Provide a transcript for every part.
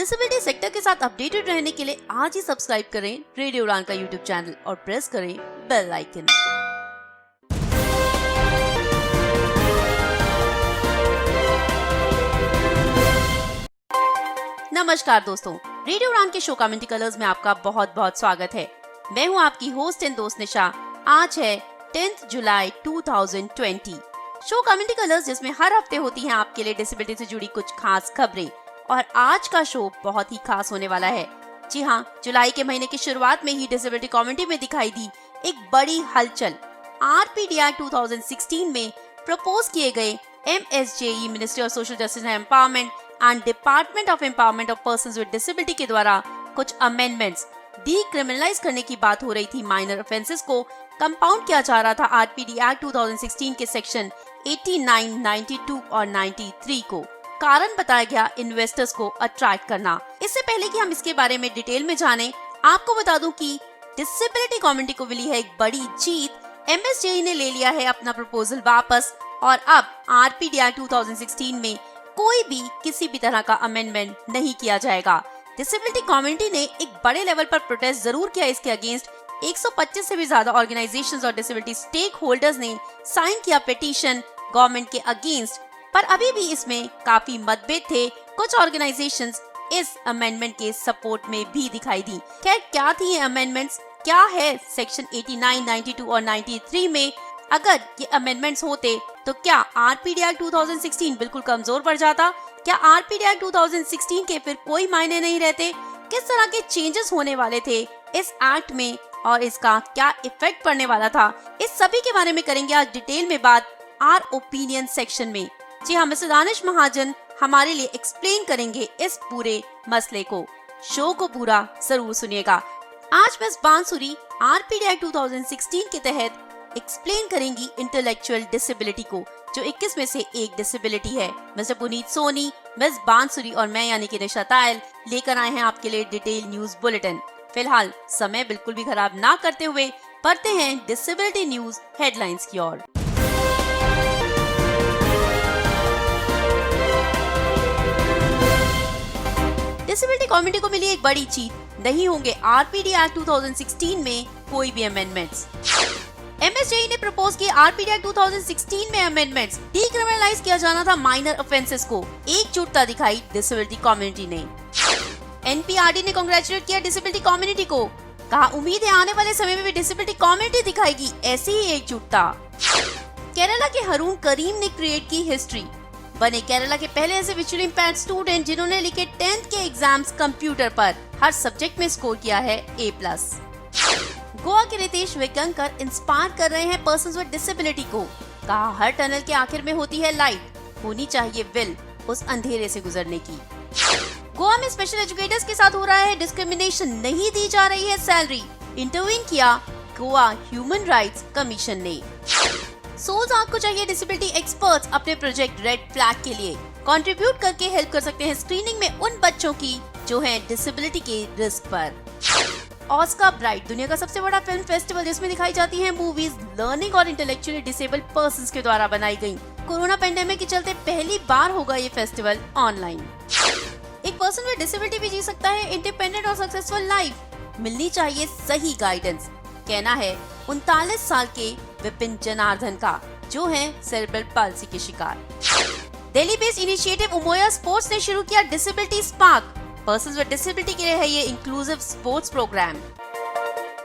Disability sector के साथ updated रहने के लिए आज ही सब्सक्राइब करें रेडियो उड़ान का यूट्यूब चैनल और प्रेस करें बेल आइकन। नमस्कार दोस्तों, रेडियो उड़ान के शो कम्युनिटी कलर्स में आपका बहुत बहुत स्वागत है। मैं हूं आपकी होस्ट एंड दोस्त निशा। आज है 10 जुलाई 2020। शो कम्युनिटी कलर्स जिसमें हर हफ्ते होती हैं आपके लिए डिसेबिलिटी से जुड़ी कुछ खास खबरें, और आज का शो बहुत ही खास होने वाला है। जी हाँ, जुलाई के महीने की शुरुआत में ही डिसेबिलिटी कम्युनिटी में दिखाई दी एक बड़ी हलचल। RPDI 2016 में प्रपोज किए गए MSJE ministry of social justice and empowerment and department of empowerment of persons with disability के द्वारा कुछ अमेंडमेंट्स डीक्रिमिनलाइज करने की बात हो रही थी। माइनर ऑफेंसेस को कंपाउंड किया जा रहा था RPD एक्ट 2016 के सेक्शन 89, 92 और 93 को। कारण बताया गया इन्वेस्टर्स को अट्रैक्ट करना। इससे पहले कि हम इसके बारे में डिटेल में जानें, आपको बता दूं कि डिसेबिलिटी कम्युनिटी को मिली है एक बड़ी जीत। MSJE ने ले लिया है अपना प्रपोजल वापस और अब RPD एक्ट 2016 में कोई भी किसी भी तरह का अमेंडमेंट नहीं किया जाएगा। डिसेबिलिटी कम्युनिटी ने एक बड़े लेवल पर प्रोटेस्ट जरूर किया इसके अगेंस्ट। 125 से भी ज्यादा ऑर्गेनाइजेशंस और डिसेबिलिटी स्टेक होल्डर्स ने साइन किया पिटीशन गवर्नमेंट के अगेंस्ट, पर अभी भी इसमें काफी मतभेद थे। कुछ ऑर्गेनाइजेशंस इस अमेंडमेंट के सपोर्ट में भी दिखाई दी। खैर, क्या थी ये अमेंडमेंट्स, क्या है सेक्शन 89, 92 और 93 में? अगर ये अमेंडमेंट्स होते तो क्या RPD एक्ट 2016 बिल्कुल कमजोर पड़ जाता? क्या RPD एक्ट 2016 के फिर कोई मायने नहीं रहते? किस तरह के चेंजेस होने वाले थे इस एक्ट में और इसका क्या इफेक्ट पड़ने वाला था? इस सभी के बारे में करेंगे आज डिटेल में बात आर ओपिनियन सेक्शन में। जी हाँ, मिस्टर दानिश महाजन हमारे लिए एक्सप्लेन करेंगे इस पूरे मसले को। शो को पूरा जरूर सुनिएगा। आज मिस बांसुरी RPD एक्ट 2016 के तहत एक्सप्लेन करेंगी इंटेलेक्चुअल डिसेबिलिटी को, जो 21 में से एक डिसेबिलिटी है। मिस्टर पुनीत सोनी, मिस बांसुरी और मैं यानी कि निशा तायल लेकर आए हैं आपके लिए डिटेल न्यूज बुलेटिन। फिलहाल समय बिल्कुल भी खराब ना करते हुए बढ़ते हैं डिसेबिलिटी न्यूज हेडलाइंस की ओर। डिसेबिलिटी कम्युनिटी को मिली एक बड़ी जीत। नहीं होंगे RPD एक्ट 2016 में कोई भी अमेंडमेंट्स। MSJE ने प्रपोज किए RPD एक्ट 2016 में अमेंडमेंट्स। डीक्रिमिनलाइज किया जाना था माइनर ऑफेंसेस को। एकजुटता दिखाई डिसेबिलिटी कम्युनिटी ने। NPRD ने कांग्रेचुलेट किया डिसेबिलिटी कम्युनिटी को। कहा उम्मीद है आने वाले समय में भी डिसेबिलिटी कम्युनिटी दिखाएगी ऐसी ही एकजुटता। केरला के हरून करीम ने क्रिएट की हिस्ट्री। बने केरला के पहले ऐसे विजुअली इम्पेयर्ड स्टूडेंट जिन्होंने लिखे 10th के एग्जाम्स कंप्यूटर पर। हर सब्जेक्ट में स्कोर किया है A+। गोवा के रितेश वेगंकर इंस्पायर कर रहे हैं पर्सन्स विद डिसेबिलिटी को। कहा हर टनल के आखिर में होती है लाइट, होनी चाहिए विल उस अंधेरे से गुजरने की। गोवा में स्पेशल एजुकेटर्स के साथ हो रहा है डिस्क्रिमिनेशन, नहीं दी जा रही है सैलरी। इंटरवीन किया गोवा ह्यूमन राइट्स कमीशन ने। सोल्स आपको चाहिए डिसेबिलिटी एक्सपर्ट्स अपने प्रोजेक्ट रेड फ्लैग के लिए। कंट्रीब्यूट करके हेल्प कर सकते हैं स्क्रीनिंग में उन बच्चों की जो हैं डिसेबिलिटी के रिस्क पर। ऑस्कर ब्राइट दुनिया का सबसे बड़ा फिल्म फेस्टिवल जिसमें दिखाई जाती हैं मूवीज लर्निंग और इंटेलेक्चुअली डिसेबल्ड पर्संस के द्वारा बनाई गई। कोरोना पेंडेमिक के चलते पहली बार होगा ये फेस्टिवल ऑनलाइन। एक पर्सन विद डिसेबिलिटी भी जी सकता है इंडिपेंडेंट और सक्सेसफुल लाइफ। मिलनी चाहिए सही गाइडेंस, कहना है 39 साल के विपिन जनार्दन का, जो हैं सेरेब्रल पाल्सी के शिकार। दिल्ली बेस्ड इनिशिएटिव उमोया स्पोर्ट्स ने शुरू किया disability spark. Persons with disability के लिए है ये इंक्लूसिव स्पोर्ट्स प्रोग्राम।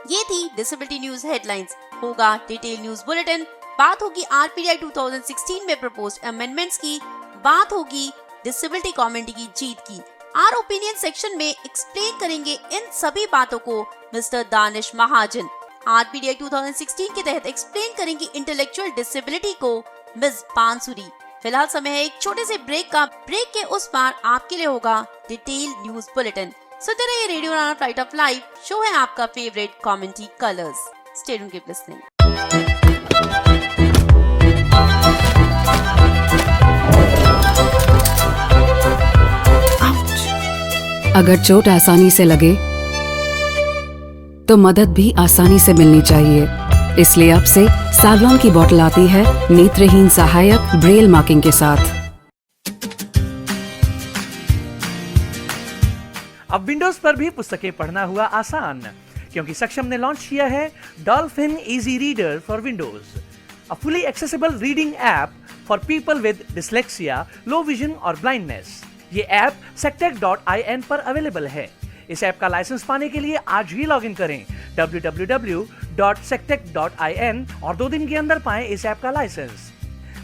ये थी डिसेबिलिटी न्यूज हेडलाइंस। होगा डिटेल न्यूज बुलेटिन। बात होगी RPD एक्ट 2016 में प्रपोज्ड अमेंडमेंट्स की। बात होगी डिसेबिलिटी कम्युनिटी की जीत की। आर ओपिनियन सेक्शन में एक्सप्लेन करेंगे इन सभी बातों को मिस्टर दानिश महाजन। RPD एक्ट 2016 के तहत एक्सप्लेन करेंगी इंटेलेक्चुअल डिसेबिलिटी को मिस बांसुरी। फिलहाल समय है एक छोटे से ब्रेक का। ब्रेक के उस पार आपके लिए होगा डिटेल न्यूज बुलेटिन। सुनते रहिए radio Udaan flight of life. Show है आपका favourite community colours. Stay tuned, keep listening. अगर चोट आसानी से लगे तो मदद भी आसानी से मिलनी चाहिए। इसलिए अब से सैवलॉन की बोतल आती है नेत्रहीन सहायक ब्रेल मार्किंग के साथ। अब विंडोज पर भी पुस्तकें पढ़ना हुआ आसान, क्योंकि सक्षम ने लॉन्च किया है dolphin easy reader for Windows, a fully accessible reading app for people with dyslexia, low vision और ब्लाइंडनेस। ये ऐप sectec.in पर अवेलेबल है। इस ऐप का लाइसेंस पाने के लिए आज ही लॉगिन करें www.sectec.in और 2 दिन के अंदर पाएं इस ऐप का लाइसेंस।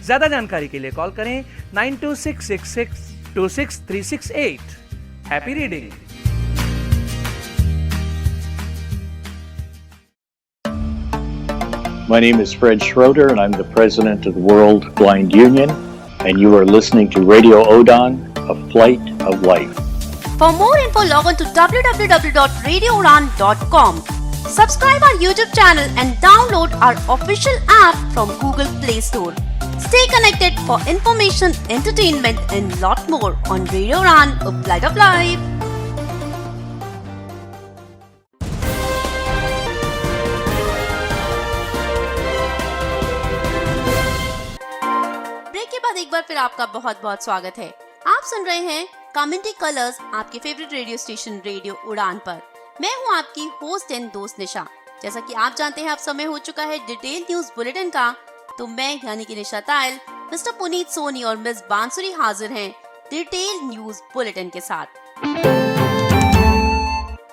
ज्यादा जानकारी के लिए कॉल करें 9266626368। Happy reading. My name is Fred Schroeder, and I'm the president of the World Blind Union, and you are listening to Radio Odon, A Flight of Life. For more info, log on to www.radioudan.com. Subscribe our YouTube channel and download our official app from Google Play Store. Stay connected for information, entertainment and lot more on Radio Udan, A Flight of Life. Break के बाद एक बार फिर आपका बहुत बहुत स्वागत है। आप सुन रहे हैं कम्युनिटी कलर्स, आपके फेवरेट रेडियो स्टेशन रेडियो उड़ान पर। मैं हूं आपकी होस्ट एंड दोस्त निशा। जैसा कि आप जानते हैं, अब समय हो चुका है डिटेल न्यूज बुलेटिन का, तो मैं यानी कि निशा तायल, मिस्टर पुनीत सोनी और मिस बांसुरी हाजिर हैं डिटेल न्यूज बुलेटिन के साथ।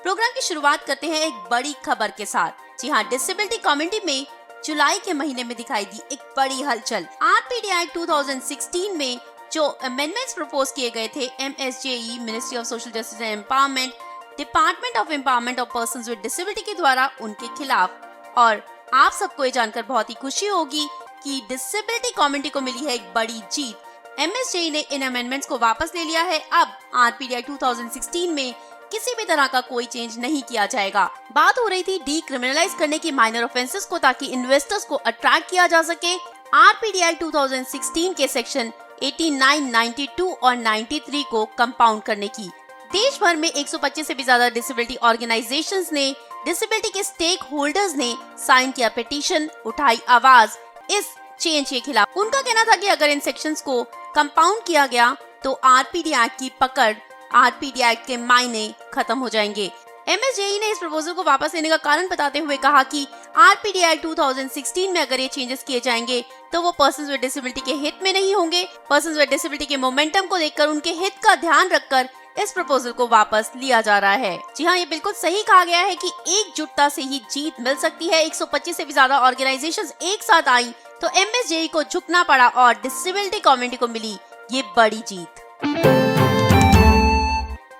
प्रोग्राम की शुरुआत करते हैं एक बड़ी खबर के साथ। जी हाँ, डिसेबिलिटी कम्युनिटी में जुलाई के महीने में दिखाई दी एक बड़ी हलचल। आरपीडी एक्ट 2016 में जो अमेंडमेंट्स प्रपोज किए गए थे, MSJE ministry of social justice and empowerment, department of empowerment of persons with disability के द्वारा उनके खिलाफ। और आप सबको ये जानकर बहुत ही खुशी होगी कि डिसेबिलिटी कम्युनिटी को मिली है एक बड़ी जीत। MSJE ने इन अमेंडमेंट्स को वापस ले लिया है। अब आरपीडी एक्ट 2016 में किसी भी तरह का कोई चेंज नहीं किया जाएगा। बात हो रही थी डीक्रिमिनलाइज करने की माइनर ऑफेंसेस को, ताकि इन्वेस्टर्स को अट्रैक्ट किया जा सके। आरपीडी एक्ट 2016 के सेक्शन 89, 92 और 93 को कंपाउंड करने की। देश भर में 125 से भी ज्यादा डिसेबिलिटी ऑर्गेनाइजेशंस ने, डिसेबिलिटी के स्टेक होल्डर्स ने साइन किया पिटीशन, उठाई आवाज इस चेंज के खिलाफ। उनका कहना था कि अगर इन सेक्शंस को कंपाउंड किया गया तो आरपीडी एक्ट की पकड़, आरपीडी एक्ट के मायने खत्म हो जाएंगे। MSJE ने इस प्रपोजल को वापस लेने का कारण बताते हुए कहा कि आरपीडी एक्ट 2016 में अगर ये चेंजेस किए जाएंगे तो वो पर्सन्स विद डिसेबिलिटी के हित में नहीं होंगे। पर्सन्स विद डिसेबिलिटी के मोमेंटम को देखकर, उनके हित का ध्यान रखकर इस प्रपोजल को वापस लिया जा रहा है। जी हाँ, ये बिल्कुल सही कहा गया है कि एकजुटता से ही जीत मिल सकती है। 125 से भी ज्यादा ऑर्गेनाइजेशंस एक साथ आई तो MSJE को झुकना पड़ा और डिसेबिलिटी कम्युनिटी को मिली ये बड़ी जीत।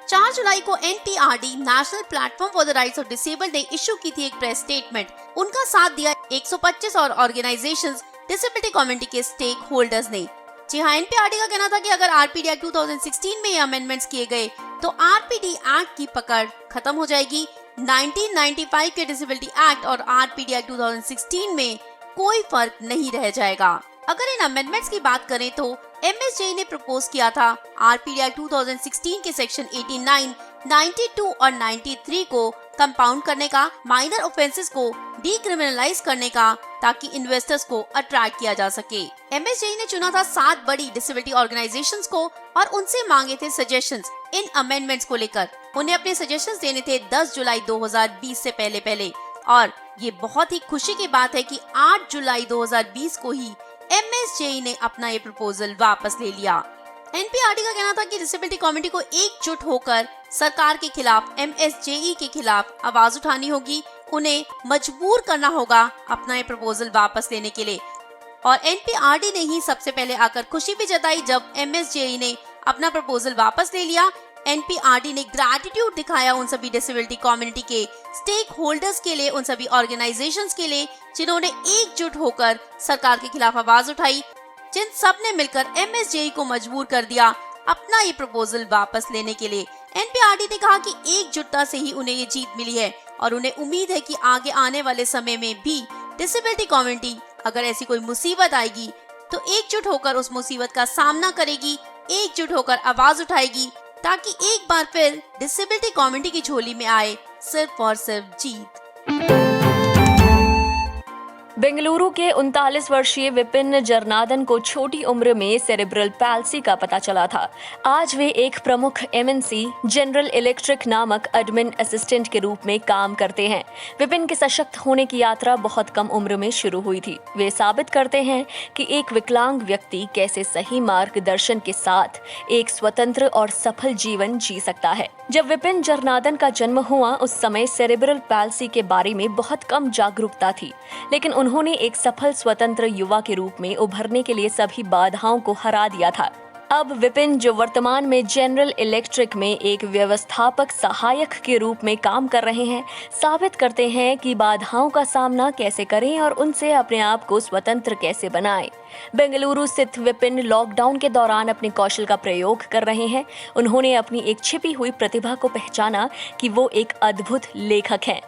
4 जुलाई को NPRD national platform for the rights of disabled ने इशू की थी एक प्रेस स्टेटमेंट। उनका साथ दिया 125 और ऑर्गेनाइजेशंस, डिसेबिलिटी कम्युनिटी के स्टेक होल्डर्स ने। जी हाँ, NPRD का कहना था कि अगर आरपीडी एक्ट 2016 में ये अमेंडमेंट्स किए गए तो आरपीडी एक्ट की पकड़ खत्म हो जाएगी। 1995 के डिसेबिलिटी एक्ट और आरपीडी एक्ट 2016 में कोई फर्क नहीं रह जाएगा। अगर इन अमेंडमेंट्स की बात करें तो MSJE ने प्रपोज किया था आरपीडी एक्ट 2016 के सेक्शन 89, 92 और 93 को कंपाउंड करने का, माइनर ऑफेंसेस को डीक्रिमिनलाइज करने का, ताकि इन्वेस्टर्स को अट्रैक्ट किया जा सके। MSJE ने चुना था 7 बड़ी डिसेबिलिटी ऑर्गेनाइजेशंस को और उनसे मांगे थे सजेशंस इन अमेंडमेंट्स को लेकर। उन्हें अपने सजेशंस देने थे 10 जुलाई 2020 से पहले। और ये बहुत ही खुशी की बात है कि 8 जुलाई 2020 को ही MSJE ने अपना ये प्रपोजल वापस ले लिया। NPRD का कहना था कि डिसेबिलिटी कम्युनिटी को एकजुट होकर सरकार के खिलाफ, MSJE के खिलाफ आवाज उठानी होगी। उन्हें मजबूर करना होगा अपना ये प्रपोजल वापस लेने के लिए। और NPRD ने ही सबसे पहले आकर खुशी भी जताई जब MSJE ने अपना प्रपोजल वापस ले लिया। NPRD ने ग्रैटिट्यूड दिखाया उन सभी डिसेबिलिटी कम्युनिटी के स्टेक होल्डर्स के लिए, उन सभी ऑर्गेनाइजेशंस के लिए जिन्होंने एकजुट होकर सरकार के खिलाफ आवाज उठाई, जिन सब ने मिलकर MSJE को मजबूर कर दिया अपना ये प्रपोजल वापस लेने के लिए। NPRD ने कहा कि एकजुटता से ही उन्हें ये जीत मिली है और उन्हें उम्मीद है कि आगे आने वाले समय में भी डिसेबिलिटी कम्युनिटी अगर ऐसी कोई मुसीबत आएगी तो एकजुट होकर उस मुसीबत का सामना करेगी, एकजुट होकर आवाज उठाएगी, ताकि एक बार फिर डिसेबिलिटी कम्युनिटी की झोली में आए सिर्फ और सिर्फ जीत। बेंगलुरु के 39 वर्षीय विपिन जरनादन को छोटी उम्र में सेरेब्रल पैल्सी का पता चला था। आज वे एक प्रमुख एमएनसी जनरल इलेक्ट्रिक नामक एडमिन असिस्टेंट के रूप में काम करते हैं। विपिन के सशक्त होने की यात्रा बहुत कम उम्र में शुरू हुई थी। वे साबित करते हैं कि एक विकलांग व्यक्ति कैसे सही मार्गदर्शन के साथ एक स्वतंत्र और सफल जीवन जी सकता है। जब विपिन जरनादन का जन्म हुआ उस समय सेरेब्रल पैल्सी के बारे में बहुत कम जागरूकता थी, लेकिन उन्होंने एक सफल स्वतंत्र युवा के रूप में उभरने के लिए सभी बाधाओं को हरा दिया था। अब विपिन, जो वर्तमान में जनरल इलेक्ट्रिक में एक व्यवस्थापक सहायक के रूप में काम कर रहे हैं, साबित करते हैं कि बाधाओं का सामना कैसे करें और उनसे अपने आप को स्वतंत्र कैसे बनाएं। बेंगलुरु स्थित विपिन लॉकडाउन के दौरान अपने कौशल का प्रयोग कर रहे हैं। उन्होंने अपनी एक छिपी हुई प्रतिभा को पहचाना कि वो एक अद्भुत लेखक हैं।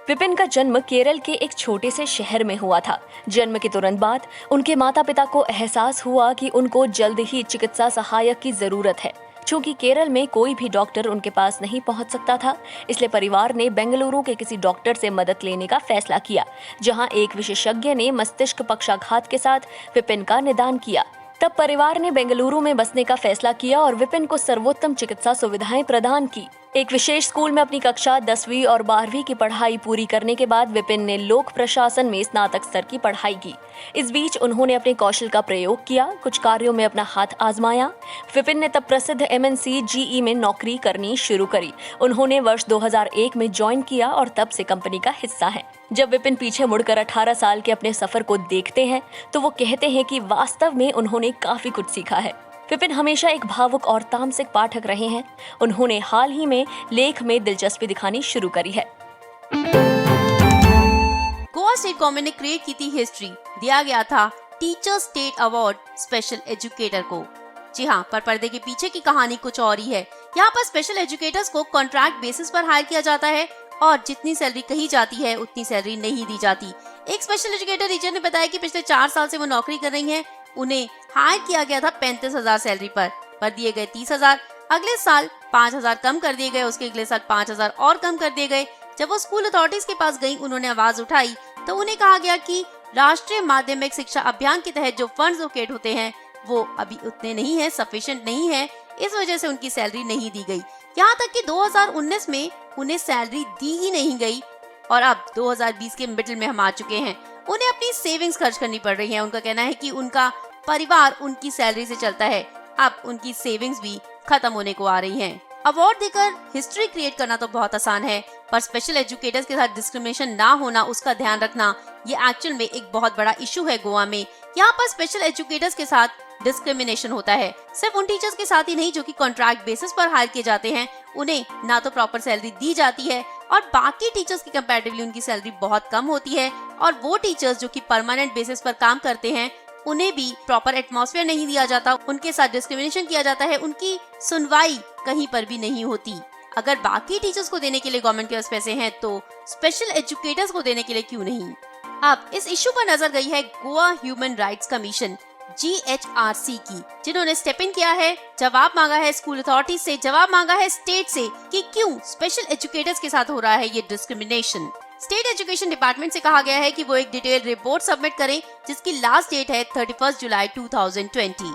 विपिन का जन्म केरल के एक छोटे से शहर में हुआ था। जन्म के तुरंत बाद उनके माता पिता को एहसास हुआ कि उनको जल्द ही चिकित्सा सहायक की जरूरत है। चूंकि केरल में कोई भी डॉक्टर उनके पास नहीं पहुंच सकता था, इसलिए परिवार ने बेंगलुरु के किसी डॉक्टर से मदद लेने का फैसला किया, जहां एक विशेषज्ञ ने मस्तिष्क पक्षाघात के साथ विपिन का निदान किया। तब परिवार ने बेंगलुरु में बसने का फैसला किया और विपिन को सर्वोत्तम चिकित्सा सुविधाएं प्रदान की। एक विशेष स्कूल में अपनी कक्षा 10वीं और 12वीं की पढ़ाई पूरी करने के बाद विपिन ने लोक प्रशासन में स्नातक स्तर की पढ़ाई की। इस बीच उन्होंने अपने कौशल का प्रयोग किया, कुछ कार्यों में अपना हाथ आजमाया। विपिन ने तब प्रसिद्ध एमएनसी जीई में नौकरी करनी शुरू करी। उन्होंने वर्ष 2001 में ज्वाइन किया और तब से कंपनी का हिस्सा है। जब विपिन पीछे मुड़कर 18 साल के अपने सफर को देखते हैं तो वो कहते हैं कि वास्तव में उन्होंने काफी कुछ सीखा है। विपिन हमेशा एक भावुक और तामसिक पाठक रहे हैं। उन्होंने हाल ही में लेख में दिलचस्पी दिखानी शुरू करी है। गोवा स्टेट गवर्नमेंट ने क्रिएट की थी हिस्ट्री, दिया गया था teacher state award special educator को। जी हाँ, पर पर्दे के पीछे की कहानी कुछ और ही है। यहाँ पर स्पेशल एजुकेटर्स को कॉन्ट्रैक्ट बेसिस पर हायर किया जाता है और जितनी सैलरी कही जाती है उतनी सैलरी नहीं दी जाती। एक स्पेशल एजुकेटर टीचर ने बताया कि पिछले 4 साल से वो नौकरी कर रही हैं। उन्हें हायर किया गया था 35,000 सैलरी पर दिए गए 30,000। अगले साल 5,000 कम कर दिए गए, उसके अगले साल 5,000 और कम कर दिए गए। जब वो स्कूल अथॉरिटीज के पास गई, उन्होंने आवाज उठाई तो उन्हें कहा गया कि राष्ट्रीय माध्यमिक शिक्षा अभियान के तहत जो फंड्स लोकेट होते हैं वो अभी उतने नहीं है, सफिशिएंट नहीं है, इस वजह से उनकी सैलरी नहीं दी गई। यहाँ तक कि 2019 में उन्हें सैलरी दी ही नहीं गई और अब 2020 के मिडिल में हम आ चुके हैं। उन्हें अपनी सेविंग्स खर्च करनी पड़ रही है। उनका कहना है कि उनका परिवार उनकी सैलरी से चलता है। अब उनकी सेविंग्स भी खत्म होने को आ रही हैं। अवार्ड देकर हिस्ट्री क्रिएट करना तो बहुत आसान है, पर स्पेशल एजुकेटर्स के साथ डिस्क्रिमिनेशन ना होना, उसका ध्यान रखना, ये एक्चुअल में एक बहुत बड़ा इशू है गोवा में। यहाँ पर स्पेशल एजुकेटर्स के साथ डिस्क्रिमिनेशन होता है। सिर्फ उन टीचर्स के साथ ही नहीं जो कि कॉन्ट्रैक्ट बेसिस पर हायर किए जाते हैं, उन्हें ना तो प्रॉपर सैलरी दी जाती है और बाकी टीचर्स की कंपैरेटिवली उनकी सैलरी बहुत कम होती है। और वो टीचर्स जो कि परमानेंट बेसिस पर काम करते हैं, उन्हें भी प्रॉपर एटमॉस्फेयर नहीं दिया जाता, उनके साथ डिस्क्रिमिनेशन किया जाता है, उनकी सुनवाई कहीं पर भी नहीं होती। अगर बाकी टीचर्स को देने के लिए गवर्नमेंट के पास पैसे हैं तो स्पेशल एजुकेटर्स को देने के लिए क्यों नहीं। अब इस इशू पर नजर गई है Goa human rights commission GHRC की, जिन्होंने स्टेप इन किया है, जवाब मांगा है स्कूल अथॉरिटीज से, जवाब मांगा है स्टेट से कि क्यों स्पेशल एजुकेटर्स के साथ हो रहा है ये डिस्क्रिमिनेशन। स्टेट एजुकेशन डिपार्टमेंट से कहा गया है कि वो एक डिटेल रिपोर्ट सबमिट करें जिसकी लास्ट डेट है 31 जुलाई 2020।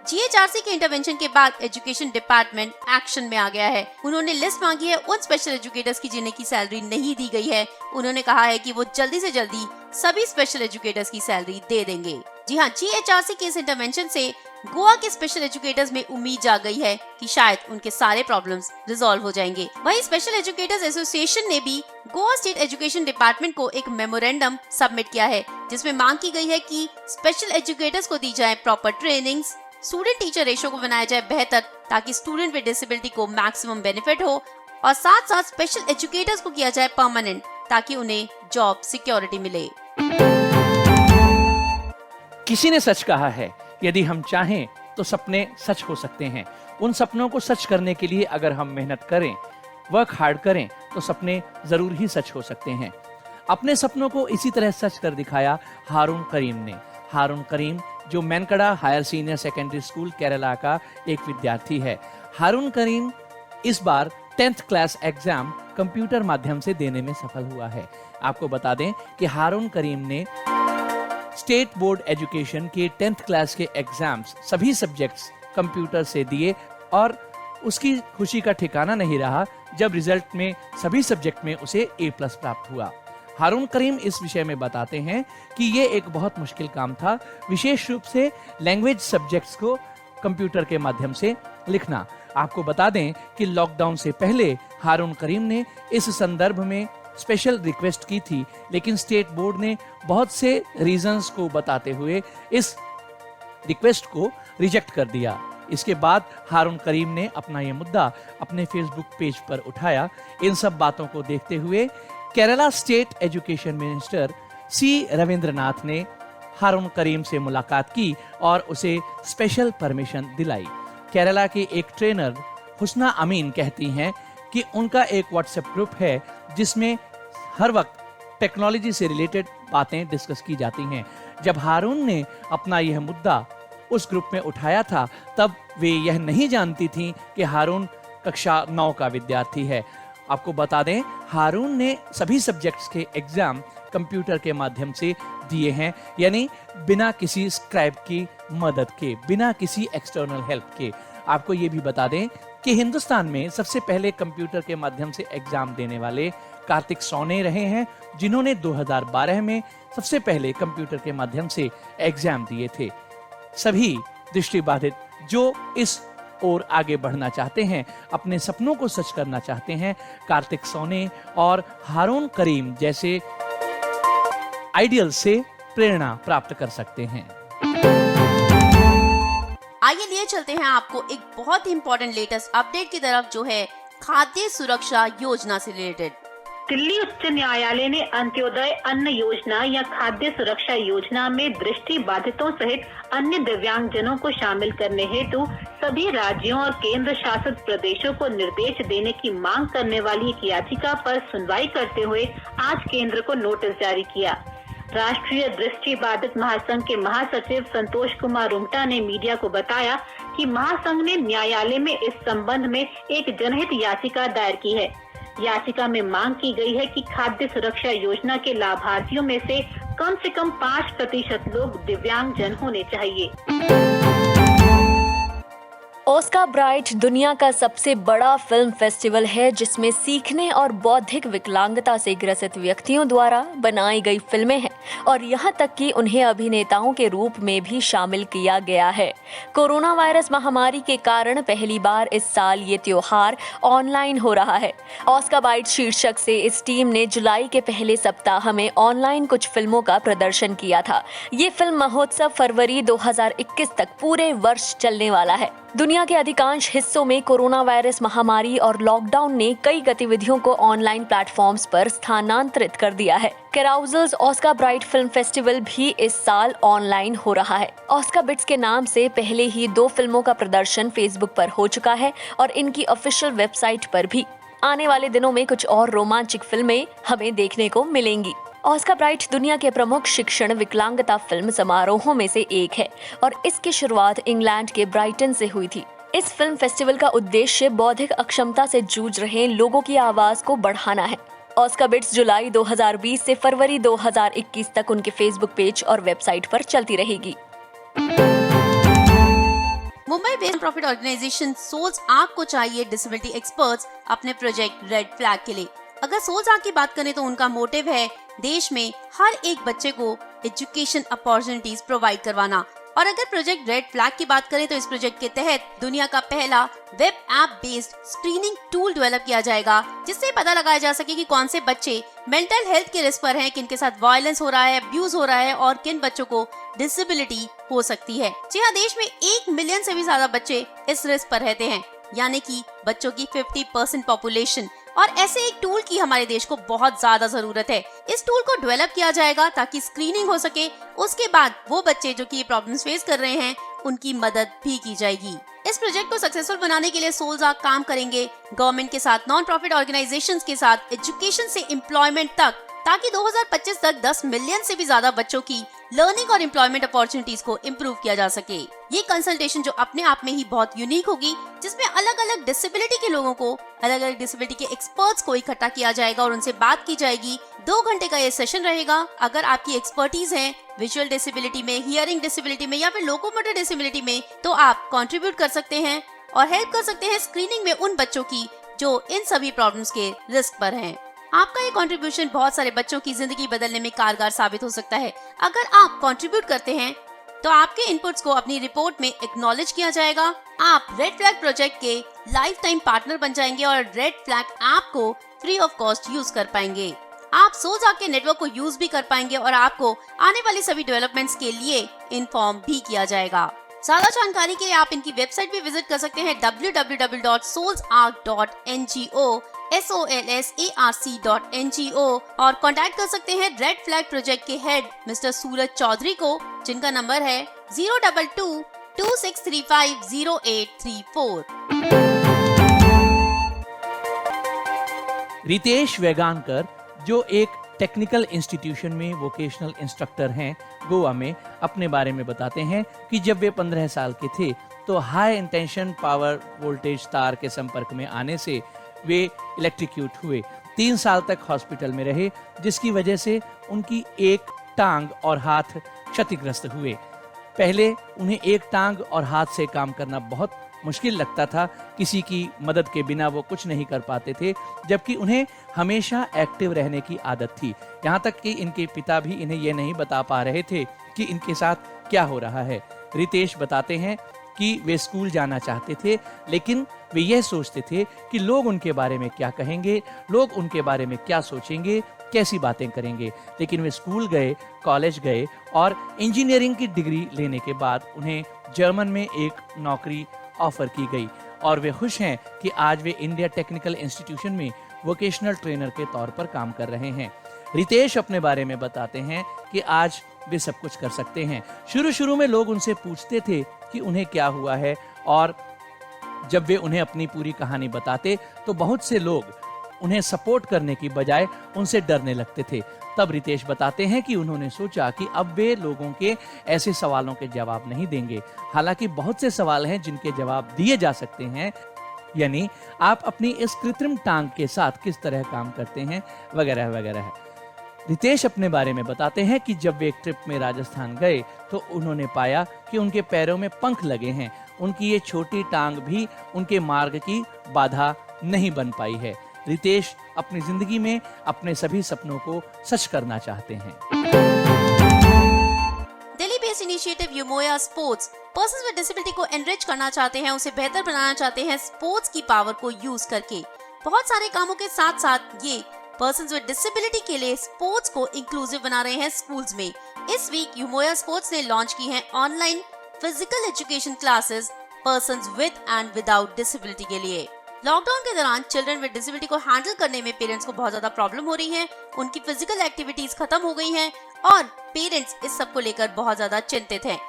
GHRC के इंटरवेंशन के बाद एजुकेशन डिपार्टमेंट एक्शन में आ गया है। उन्होंने लिस्ट मांगी है उन स्पेशल एजुकेटर्स की जिन्हें की सैलरी नहीं दी गई है। उन्होंने कहा है कि वो जल्दी से जल्दी सभी स्पेशल एजुकेटर्स की सैलरी दे देंगे। जी हाँ, GHRC के इस इंटरवेंशन से गोवा के स्पेशल एजुकेटर्स में उम्मीद जाग गई है कि शायद उनके सारे प्रॉब्लम्स रिजॉल्व हो जाएंगे। वहीं स्पेशल एजुकेटर्स एसोसिएशन ने भी गोवा स्टेट एजुकेशन डिपार्टमेंट को एक मेमोरेंडम सबमिट किया है, जिसमें मांग की गई है कि स्पेशल एजुकेटर्स को दी जाए proper trainings, student teacher ratio को बनाया जाए बेहतर ताकि स्टूडेंट विद डिसेबिलिटी को मैक्सिमम बेनिफिट हो, और साथ साथ स्पेशल एजुकेटर्स को किया जाए परमानेंट ताकि उन्हें जॉब सिक्योरिटी मिले। किसी ने सच कहा है, यदि हम चाहें तो सपने सच हो सकते हैं। उन सपनों को सच करने के लिए अगर हम मेहनत करें, वर्क हार्ड करें, तो सपने जरूर ही सच हो सकते हैं। अपने सपनों को इसी तरह सच कर दिखाया हारून करीम ने। हारून करीम जो Mankada higher secondary school Kerala केरला का एक विद्यार्थी है। हारून करीम इस बार 10th क्लास एग्जाम कंप्यूटर माध्यम से देने में सफल हुआ है। आपको बता दें कि हारून करीम ने स्टेट बोर्ड एजुकेशन के 10th क्लास के एग्जाम्स सभी सब्जेक्ट्स कंप्यूटर से दिए और उसकी खुशी का ठिकाना नहीं रहा जब रिजल्ट में सभी सब्जेक्ट में उसे A+ प्राप्त हुआ। हारून करीम इस विषय में बताते हैं कि ये एक बहुत मुश्किल काम था, विशेष रूप से लैंग्वेज सब्जेक्ट्स को कंप्यूटर के माध्यम से लिखना। आपको बता दें कि लॉकडाउन से पहले हारून करीम ने इस संदर्भ में स्पेशल रिक्वेस्ट की थी, लेकिन स्टेट बोर्ड ने बहुत से रीजंस को बताते हुए इस रिक्वेस्ट को रिजेक्ट कर दिया। इसके बाद हारून करीम ने अपना ये मुद्दा अपने फेसबुक पेज पर उठाया। इन सब बातों को देखते हुए केरला स्टेट एजुकेशन मिनिस्टर सी रविंद्रनाथ ने हारून करीम से मुलाकात की और उसे स्पेशल परमिशन दिलाई। केरला की एक ट्रेनर हुस्ना अमीन कहती हैं कि उनका एक व्हाट्सएप ग्रुप है जिसमें हर वक्त टेक्नोलॉजी से रिलेटेड बातें डिस्कस की जाती हैं। जब हारून ने अपना यह मुद्दा उस ग्रुप में उठाया था तब वे यह नहीं जानती थीं कि हारून कक्षा 9 का विद्यार्थी है। आपको बता दें, हारून ने सभी सब्जेक्ट्स के एग्जाम कंप्यूटर के माध्यम से दिए हैं, यानी बिना किसी स्क्राइब की मदद के, बिना किसी एक्सटर्नल हेल्प के। आपको ये भी बता दें कि हिंदुस्तान में सबसे पहले कंप्यूटर के माध्यम से एग्जाम देने वाले कार्तिक सोने रहे हैं, जिन्होंने 2012 में सबसे पहले कंप्यूटर के माध्यम से एग्जाम दिए थे। सभी दृष्टिबाधित जो इस और आगे बढ़ना चाहते हैं, अपने सपनों को सच करना चाहते हैं, कार्तिक सोने और हारून करीम जैसे आइडियल से प्रेरणा प्राप्त कर सकते हैं। आइए लिए चलते हैं आपको एक बहुत ही इंपॉर्टेंट लेटेस्ट अपडेट की तरफ, जो है खाद्य सुरक्षा योजना से रिलेटेड। दिल्ली उच्च न्यायालय ने अंत्योदय अन्न योजना या खाद्य सुरक्षा योजना में दृष्टि बाधितों सहित अन्य दिव्यांगजनों को शामिल करने हेतु सभी राज्यों और केंद्र शासित प्रदेशों को निर्देश देने की मांग करने वाली एक याचिका पर सुनवाई करते हुए आज केंद्र को नोटिस जारी किया। राष्ट्रीय दृष्टि बाधित महासंघ के महासचिव संतोष कुमार रुंगटा ने मीडिया को बताया कि महासंघ ने न्यायालय में इस संबंध में एक जनहित याचिका दायर की है। याचिका में मांग की गई है कि खाद्य सुरक्षा योजना के लाभार्थियों में से कम 5% लोग दिव्यांग जन होने चाहिए। ऑस्कार ब्राइट दुनिया का सबसे बड़ा फिल्म फेस्टिवल है जिसमें सीखने और बौद्धिक विकलांगता से ग्रसित व्यक्तियों द्वारा बनाई गई फिल्में हैं और यहाँ तक कि उन्हें अभिनेताओं के रूप में भी शामिल किया गया है। कोरोना वायरस महामारी के कारण पहली बार इस साल ये त्योहार ऑनलाइन हो रहा है। ऑस्कार ब्राइट शीर्षक से इस टीम ने जुलाई के पहले सप्ताह में ऑनलाइन कुछ फिल्मों का प्रदर्शन किया था। ये फिल्म महोत्सव फरवरी 2021 तक पूरे वर्ष चलने वाला है। दुनिया के अधिकांश हिस्सों में कोरोना वायरस महामारी और लॉकडाउन ने कई गतिविधियों को ऑनलाइन प्लेटफॉर्म्स पर स्थानांतरित कर दिया है। कैराउजल्स ऑस्कार ब्राइट फिल्म फेस्टिवल भी इस साल ऑनलाइन हो रहा है। ऑस्कार बिट्स के नाम से पहले ही 2 फिल्मों का प्रदर्शन फेसबुक पर हो चुका है और इनकी ऑफिशियल वेबसाइट पर भी। आने वाले दिनों में कुछ और रोमांचक फिल्में हमें देखने को मिलेंगी। ऑस्कार ब्राइट दुनिया के प्रमुख शिक्षण विकलांगता फिल्म समारोहों में से एक है और इसकी शुरुआत इंग्लैंड के ब्राइटन से हुई थी। इस फिल्म फेस्टिवल का उद्देश्य बौद्धिक अक्षमता से जूझ रहे लोगों की आवाज को बढ़ाना है। ऑस्कार बिट्स जुलाई 2020 से फरवरी 2021 तक उनके फेसबुक पेज और वेबसाइट पर चलती रहेगी। Mumbai based profit organisation Souls Arc को चाहिए डिसेबिलिटी एक्सपर्ट्स अपने प्रोजेक्ट रेड फ्लैग के लिए। अगर सोल्स आर्क की बात करें तो उनका मोटिव है देश में हर एक बच्चे को एजुकेशन अपॉर्चुनिटीज प्रोवाइड करवाना। और अगर प्रोजेक्ट रेड फ्लैग की बात करें तो इस प्रोजेक्ट के तहत दुनिया का पहला web app based screening tool develop किया जाएगा, जिससे पता लगाया जा सके कि कौन से बच्चे मेंटल हेल्थ के रिस्क पर हैं, किन के साथ वायलेंस हो रहा है, अब्यूज हो रहा है और किन बच्चों को डिसेबिलिटी हो सकती है। जी हाँ, देश में 1 मिलियन से भी ज्यादा बच्चे इस रिस्क पर रहते हैं, यानी कि बच्चों की 50% पॉपुलेशन। और ऐसे एक टूल की हमारे देश को बहुत ज्यादा जरूरत है। इस टूल को डेवलप किया जाएगा ताकि स्क्रीनिंग हो सके। उसके बाद वो बच्चे जो कि ये प्रॉब्लम्स फेस कर रहे हैं उनकी मदद भी की जाएगी। इस प्रोजेक्ट को सक्सेसफुल बनाने के लिए सोल्स आर्क काम करेंगे गवर्नमेंट के साथ, नॉन प्रॉफिट ऑर्गेनाइजेशंस के साथ, एजुकेशन से एम्प्लॉयमेंट तक ताकि 2025 तक 10 मिलियन से भी ज्यादा बच्चों की लर्निंग और एम्प्लॉयमेंट अपॉर्चुनिटीज को इम्प्रूव किया जा सके। ये कंसल्टेशन जो अपने आप में ही बहुत यूनिक होगी, जिसमें अलग अलग डिसेबिलिटी के लोगों को, अलग अलग डिसेबिलिटी के एक्सपर्ट्स को इकट्ठा किया जाएगा और उनसे बात की जाएगी। 2 घंटे का ये सेशन रहेगा। अगर आपकी एक्सपर्टीज है विजुअल डिसेबिलिटी में, हियरिंग डिसेबिलिटी में या फिर लोकोमोटर डिसेबिलिटी में, तो आप कंट्रीब्यूट कर सकते हैं और हेल्प कर सकते हैं स्क्रीनिंग में उन बच्चों की जो इन सभी प्रॉब्लम्स के रिस्क पर हैं। आपका ये कंट्रीब्यूशन बहुत सारे बच्चों की जिंदगी बदलने में कारगर साबित हो सकता है। अगर आप कंट्रीब्यूट करते हैं तो आपके इनपुट्स को अपनी रिपोर्ट में एक्नॉलेज किया जाएगा। आप रेड फ्लैग प्रोजेक्ट के लाइफ टाइम पार्टनर बन जाएंगे और रेड फ्लैग ऐप को फ्री ऑफ कॉस्ट यूज कर पाएंगे। आप सोजा के नेटवर्क को यूज भी कर पाएंगे और आपको आने वाली सभी डेवलपमेंट्स के लिए इन्फॉर्म भी किया जाएगा। ज्यादा जानकारी के लिए आप इनकी वेबसाइट भी विजिट कर सकते हैं www.soulsarc.ngo और कांटेक्ट कर सकते हैं रेड फ्लैग प्रोजेक्ट के हेड मिस्टर सूरज चौधरी को, जिनका नंबर है 022-2635-0834। रितेश वेगानकर, जो एक टेक्निकल इंस्टीट्यूशन में वोकेशनल इंस्ट्रक्टर हैं गोवा में, अपने बारे में बताते हैं कि जब वे 15 साल के थे तो हाई इंटेंशन पावर वोल्टेज तार के संपर्क में आने से वे इलेक्ट्रिक्यूट हुए। 3 साल तक हॉस्पिटल में रहे, जिसकी वजह से उनकी एक टांग और हाथ क्षतिग्रस्त हुए। पहले उन्हें एक टांग और हाथ से काम करना बहुत मुश्किल लगता था। किसी की मदद के बिना वो कुछ नहीं कर पाते थे, जबकि उन्हें हमेशा एक्टिव रहने की आदत थी। यहाँ तक कि इनके पिता भी इन्हें ये नहीं बता पा रहे थे कि इनके साथ क्या हो रहा है। रितेश बताते हैं कि वे स्कूल जाना चाहते थे, लेकिन वे यह सोचते थे कि लोग उनके बारे में क्या कहेंगे, लोग उनके बारे में क्या सोचेंगे, कैसी बातें करेंगे। लेकिन वे स्कूल गए, कॉलेज गए और इंजीनियरिंग की डिग्री लेने के बाद उन्हें जर्मन में एक नौकरी ऑफर की गई और वे खुश हैं कि आज वे इंडिया टेक्निकल इंस्टीट्यूशन में वोकेशनल ट्रेनर के तौर पर काम कर रहे हैं। रितेश अपने बारे में बताते हैं कि आज वे सब कुछ कर सकते हैं। शुरू में लोग उनसे पूछते थे कि उन्हें क्या हुआ है, और जब वे उन्हें अपनी पूरी कहानी बताते तो बहुत से लोग उन्हें सपोर्ट करने की बजाय उनसे डरने लगते थे। तब रितेश बताते हैं कि उन्होंने सोचा कि अब वे लोगों के ऐसे सवालों के जवाब नहीं देंगे। हालांकि बहुत से सवाल हैं जिनके जवाब दिए जा सकते हैं, यानी आप अपनी इस कृत्रिम टांग के साथ किस तरह काम करते हैं, वगैरह वगैरह। रितेश अपने बारे में बताते हैं कि जब वे एक ट्रिप में राजस्थान गए तो उन्होंने पाया कि उनके पैरों में पंख लगे हैं। उनकी ये छोटी टांग भी उनके मार्ग की बाधा नहीं बन पाई है। रितेश अपनी जिंदगी में अपने सभी सपनों को सच करना चाहते हैं। Delhi based initiative Umoya sports persons with disability को एनरिच करना चाहते हैं, उसे बेहतर बनाना चाहते हैं स्पोर्ट्स की पावर को यूज करके। बहुत सारे कामों के साथ साथ ये पर्सन्स विद डिसेबिलिटी के लिए स्पोर्ट्स को इंक्लूसिव बना रहे हैं स्कूल्स में। इस वीक यूमोया स्पोर्ट्स ने लॉन्च की है online physical education classes persons with and without disability के लिए। लॉकडाउन के दौरान चिल्ड्रन विद डिसेबिलिटी को हैंडल करने में पेरेंट्स को बहुत ज्यादा प्रॉब्लम हो रही है। उनकी फिजिकल एक्टिविटीज खत्म हो गई हैं और पेरेंट्स इस सब को लेकर बहुत ज्यादा चिंतित हैं।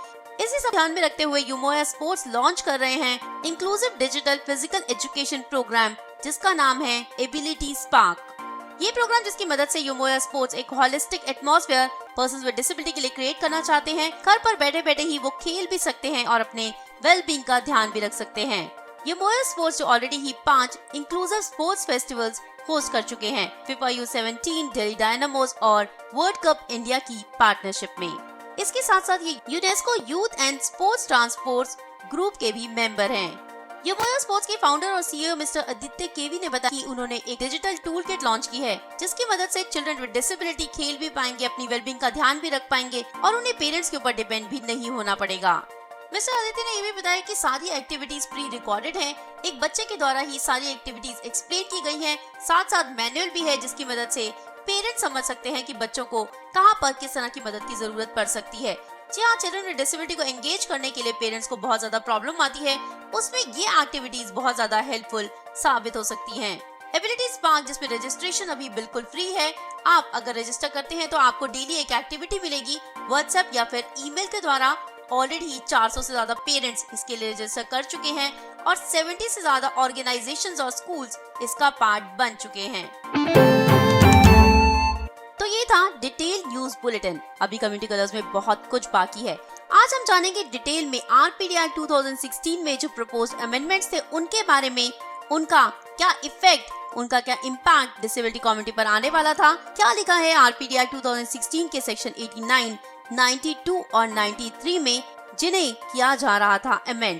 इसी सब ध्यान में रखते हुए यूमोया स्पोर्ट्स लॉन्च कर रहे हैं inclusive digital physical education programme, जिसका नाम है एबिलिटी स्पार्क। ये प्रोग्राम जिसकी मदद से यूमोया स्पोर्ट्स एक holistic atmosphere persons with disability के लिए क्रिएट करना चाहते हैं। घर पर बैठे बैठे ही वो खेल भी सकते हैं और अपने वेलबींग का ध्यान भी रख सकते हैं। यूमोया स्पोर्ट्स जो ऑलरेडी ही 5 इंक्लूसिव स्पोर्ट्स फेस्टिवल्स होस्ट कर चुके हैं, FIFA U17, दिल्ली डायनामोस और वर्ल्ड कप इंडिया की पार्टनरशिप में। इसके साथ साथ ये UNESCO youth and sports transport group के भी मेंबर हैं। यूमोया स्पोर्ट्स के फाउंडर और CEO मिस्टर आदित्य केवी ने बताया कि उन्होंने एक डिजिटल टूल किट लॉन्च की है, जिसकी मदद से चिल्ड्रन विद डिसेबिलिटी खेल भी पाएंगे, अपनी वेलबींग का ध्यान भी रख पाएंगे और उन्हें पेरेंट्स के ऊपर डिपेंड भी नहीं होना पड़ेगा। मिस्टर आदित्य ने ये भी बताया कि सारी एक्टिविटीज प्री रिकॉर्डेड हैं, एक बच्चे के द्वारा ही सारी एक्टिविटीज एक्सप्लेन की गई हैं, साथ साथ मैनुअल भी है जिसकी मदद से पेरेंट्स समझ सकते हैं कि बच्चों को कहां पर किस तरह की मदद की जरूरत पड़ सकती है। जी हाँ, चिल्ड्रन विद डिसेबिलिटी को एंगेज करने के लिए पेरेंट्स को बहुत ज्यादा प्रॉब्लम आती है, उसमें ये एक्टिविटीज बहुत ज्यादा हेल्पफुल साबित हो सकती हैं। एबिलिटी स्पार्क जिसमें रजिस्ट्रेशन अभी बिल्कुल फ्री है, आप अगर रजिस्टर करते हैं तो आपको डेली एक एक्टिविटी मिलेगी व्हाट्सएप या फिर ईमेल के द्वारा। ऑलरेडी 400 से ज्यादा पेरेंट्स इसके लिए रजिस्टर कर चुके हैं और 70 से ज्यादा ऑर्गेनाइजेशंस और स्कूल्स इसका पार्ट बन चुके हैं। तो था डिटेल यूज बुलेटिन। अभी कम्युनिटी कलर्स में बहुत कुछ बाकी है। आज हम जानेंगे डिटेल में आरपीडी एक्ट 2016 में जो प्रपोज्ड अमेंडमेंट्स थे उनके बारे में, उनका क्या इफेक्ट, उनका क्या इम्पैक्ट डिसेबिलिटी कम्युनिटी पर आने वाला था, क्या लिखा है आरपीडी एक्ट 2016 के सेक्शन 89, 92 और 93 में जिन्हें किया जा रहा था अमेंड।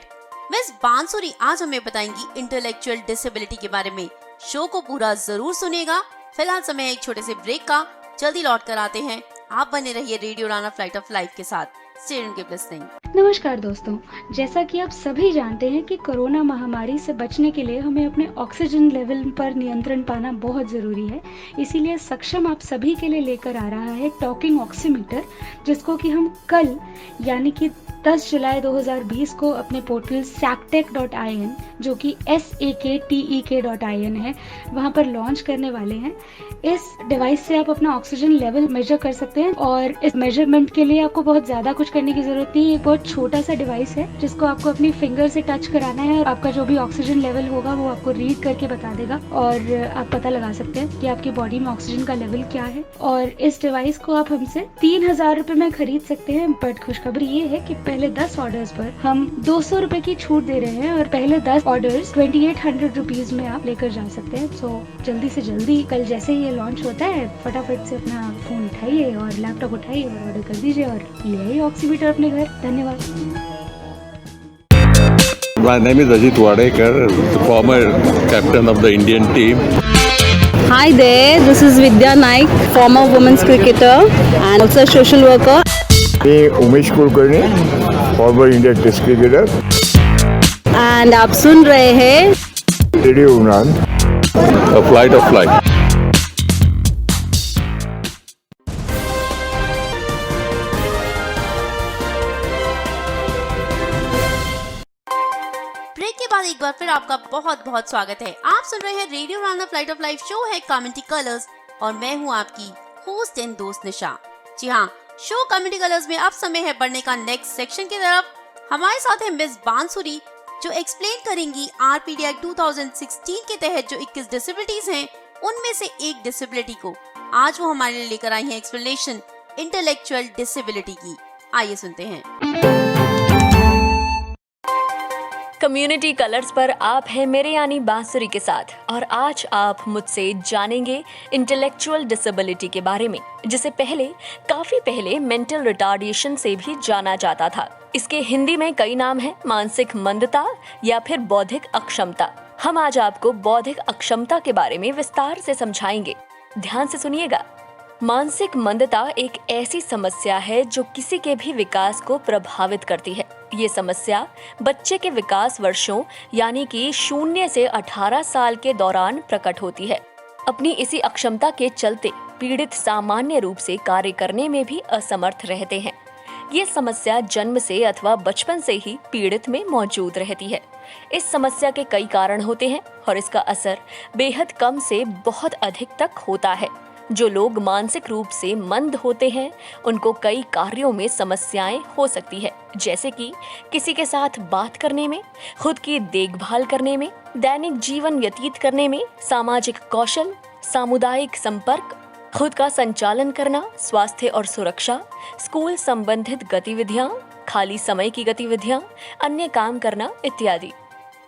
मिस बांसुरी आज हमें बताएंगी इंटेलेक्चुअल डिसेबिलिटी के बारे में। शो को पूरा जरूर सुनिएगा। फिलहाल समय है एक छोटे से ब्रेक का, जल्दी लौट कर आते हैं। आप बने रहिए radio Udaan flight of life के साथ। Stay tuned, keep listening. नमस्कार दोस्तों, जैसा कि आप सभी जानते हैं कि कोरोना महामारी से बचने के लिए हमें अपने ऑक्सीजन लेवल पर नियंत्रण पाना बहुत ज़रूरी है। इसीलिए सक्षम आप सभी के लिए लेकर आ रहा है टॉकिंग ऑक्सीमीटर, जिसको कि हम कल यानी कि 10 जुलाई 2020 को अपने पोर्टल saktek.in, जो कि saktek.in है, वहाँ पर लॉन्च करने वाले हैं। इस डिवाइस से आप अपना ऑक्सीजन लेवल मेजर कर सकते हैं और इस मेजरमेंट के लिए आपको बहुत ज़्यादा कुछ करने की ज़रूरत नहीं है। एक बहुत छोटा सा डिवाइस है जिसको आपको अपनी फिंगर से टच कराना है और आपका जो भी ऑक्सीजन लेवल होगा वो आपको रीड करके बता देगा और आप पता लगा सकते हैं कि आपकी बॉडी में ऑक्सीजन का लेवल क्या है। और इस डिवाइस को आप हमसे 3000 रुपए में खरीद सकते हैं। बट खुशखबरी ये है कि पहले 10 ऑर्डर्स पर हम 200 रुपए की छूट दे रहे हैं और पहले 10 ऑर्डर्स 2800 रुपीज में आप लेकर जा सकते हैं। सो जल्दी से जल्दी कल जैसे ही ये लॉन्च होता है फटाफट से अपना फोन उठाइए और लैपटॉप उठाइए और ऑर्डर कर दीजिए और ले आइए ऑक्सीमीटर अपने घर। धन्यवाद। My name is Ajit Wadekar, the former captain of the Indian team. Hi there, this is Vidya Naik, former women's cricketer and also social worker. मैं Umesh Kulkarni, former Indian test cricketer. And आप सुन रहे हैं radio उड़ान, A flight of life. Break के बाद एक बार फिर आपका बहुत बहुत स्वागत है। आप सुन रहे हैं radio Udaan flight of life. Show है कम्युनिटी कलर्स और मैं हूँ आपकी होस्ट एंड दोस्त निशा। जी हाँ, शो कम्युनिटी कलर्स में अब समय है बढ़ने का नेक्स्ट सेक्शन की तरफ। हमारे साथ है मिस बांसुरी जो एक्सप्लेन करेंगी आरपीडी एक्ट 2016 के तहत जो 21 डिसेबिलिटीज हैं उनमें से एक डिसेबिलिटी को आज वो हमारे लिए लेकर आई हैं एक्सप्लेनेशन इंटेलेक्चुअल डिसेबिलिटी की। आइए सुनते हैं। कम्युनिटी कलर्स पर आप हैं मेरे यानी बांसुरी के साथ और आज आप मुझसे जानेंगे इंटेलेक्चुअल डिसेबिलिटी के बारे में, जिसे काफी पहले मेंटल रिटार्डेशन से भी जाना जाता था। इसके हिंदी में कई नाम हैं, मानसिक मंदता या फिर बौद्धिक अक्षमता। हम आज आपको बौद्धिक अक्षमता के बारे में विस्तार से समझाएंगे। ध्यान से सुनिएगा। मानसिक मंदता एक ऐसी समस्या है जो किसी के भी विकास को प्रभावित करती है। ये समस्या बच्चे के विकास वर्षों यानी कि 0 से 18 साल के दौरान प्रकट होती है। अपनी इसी अक्षमता के चलते पीड़ित सामान्य रूप से कार्य करने में भी असमर्थ रहते हैं। ये समस्या जन्म से अथवा बचपन से ही पीड़ित में मौजूद रहती है। इस समस्या के कई कारण होते हैं और इसका असर बेहद कम से बहुत अधिक तक होता है। जो लोग मानसिक रूप से मंद होते हैं उनको कई कार्यों में समस्याएं हो सकती है, जैसे कि किसी के साथ बात करने में, खुद की देखभाल करने में, दैनिक जीवन व्यतीत करने में, सामाजिक कौशल, सामुदायिक संपर्क, खुद का संचालन करना, स्वास्थ्य और सुरक्षा, स्कूल संबंधित गतिविधियां, खाली समय की गतिविधियां, अन्य काम करना इत्यादि।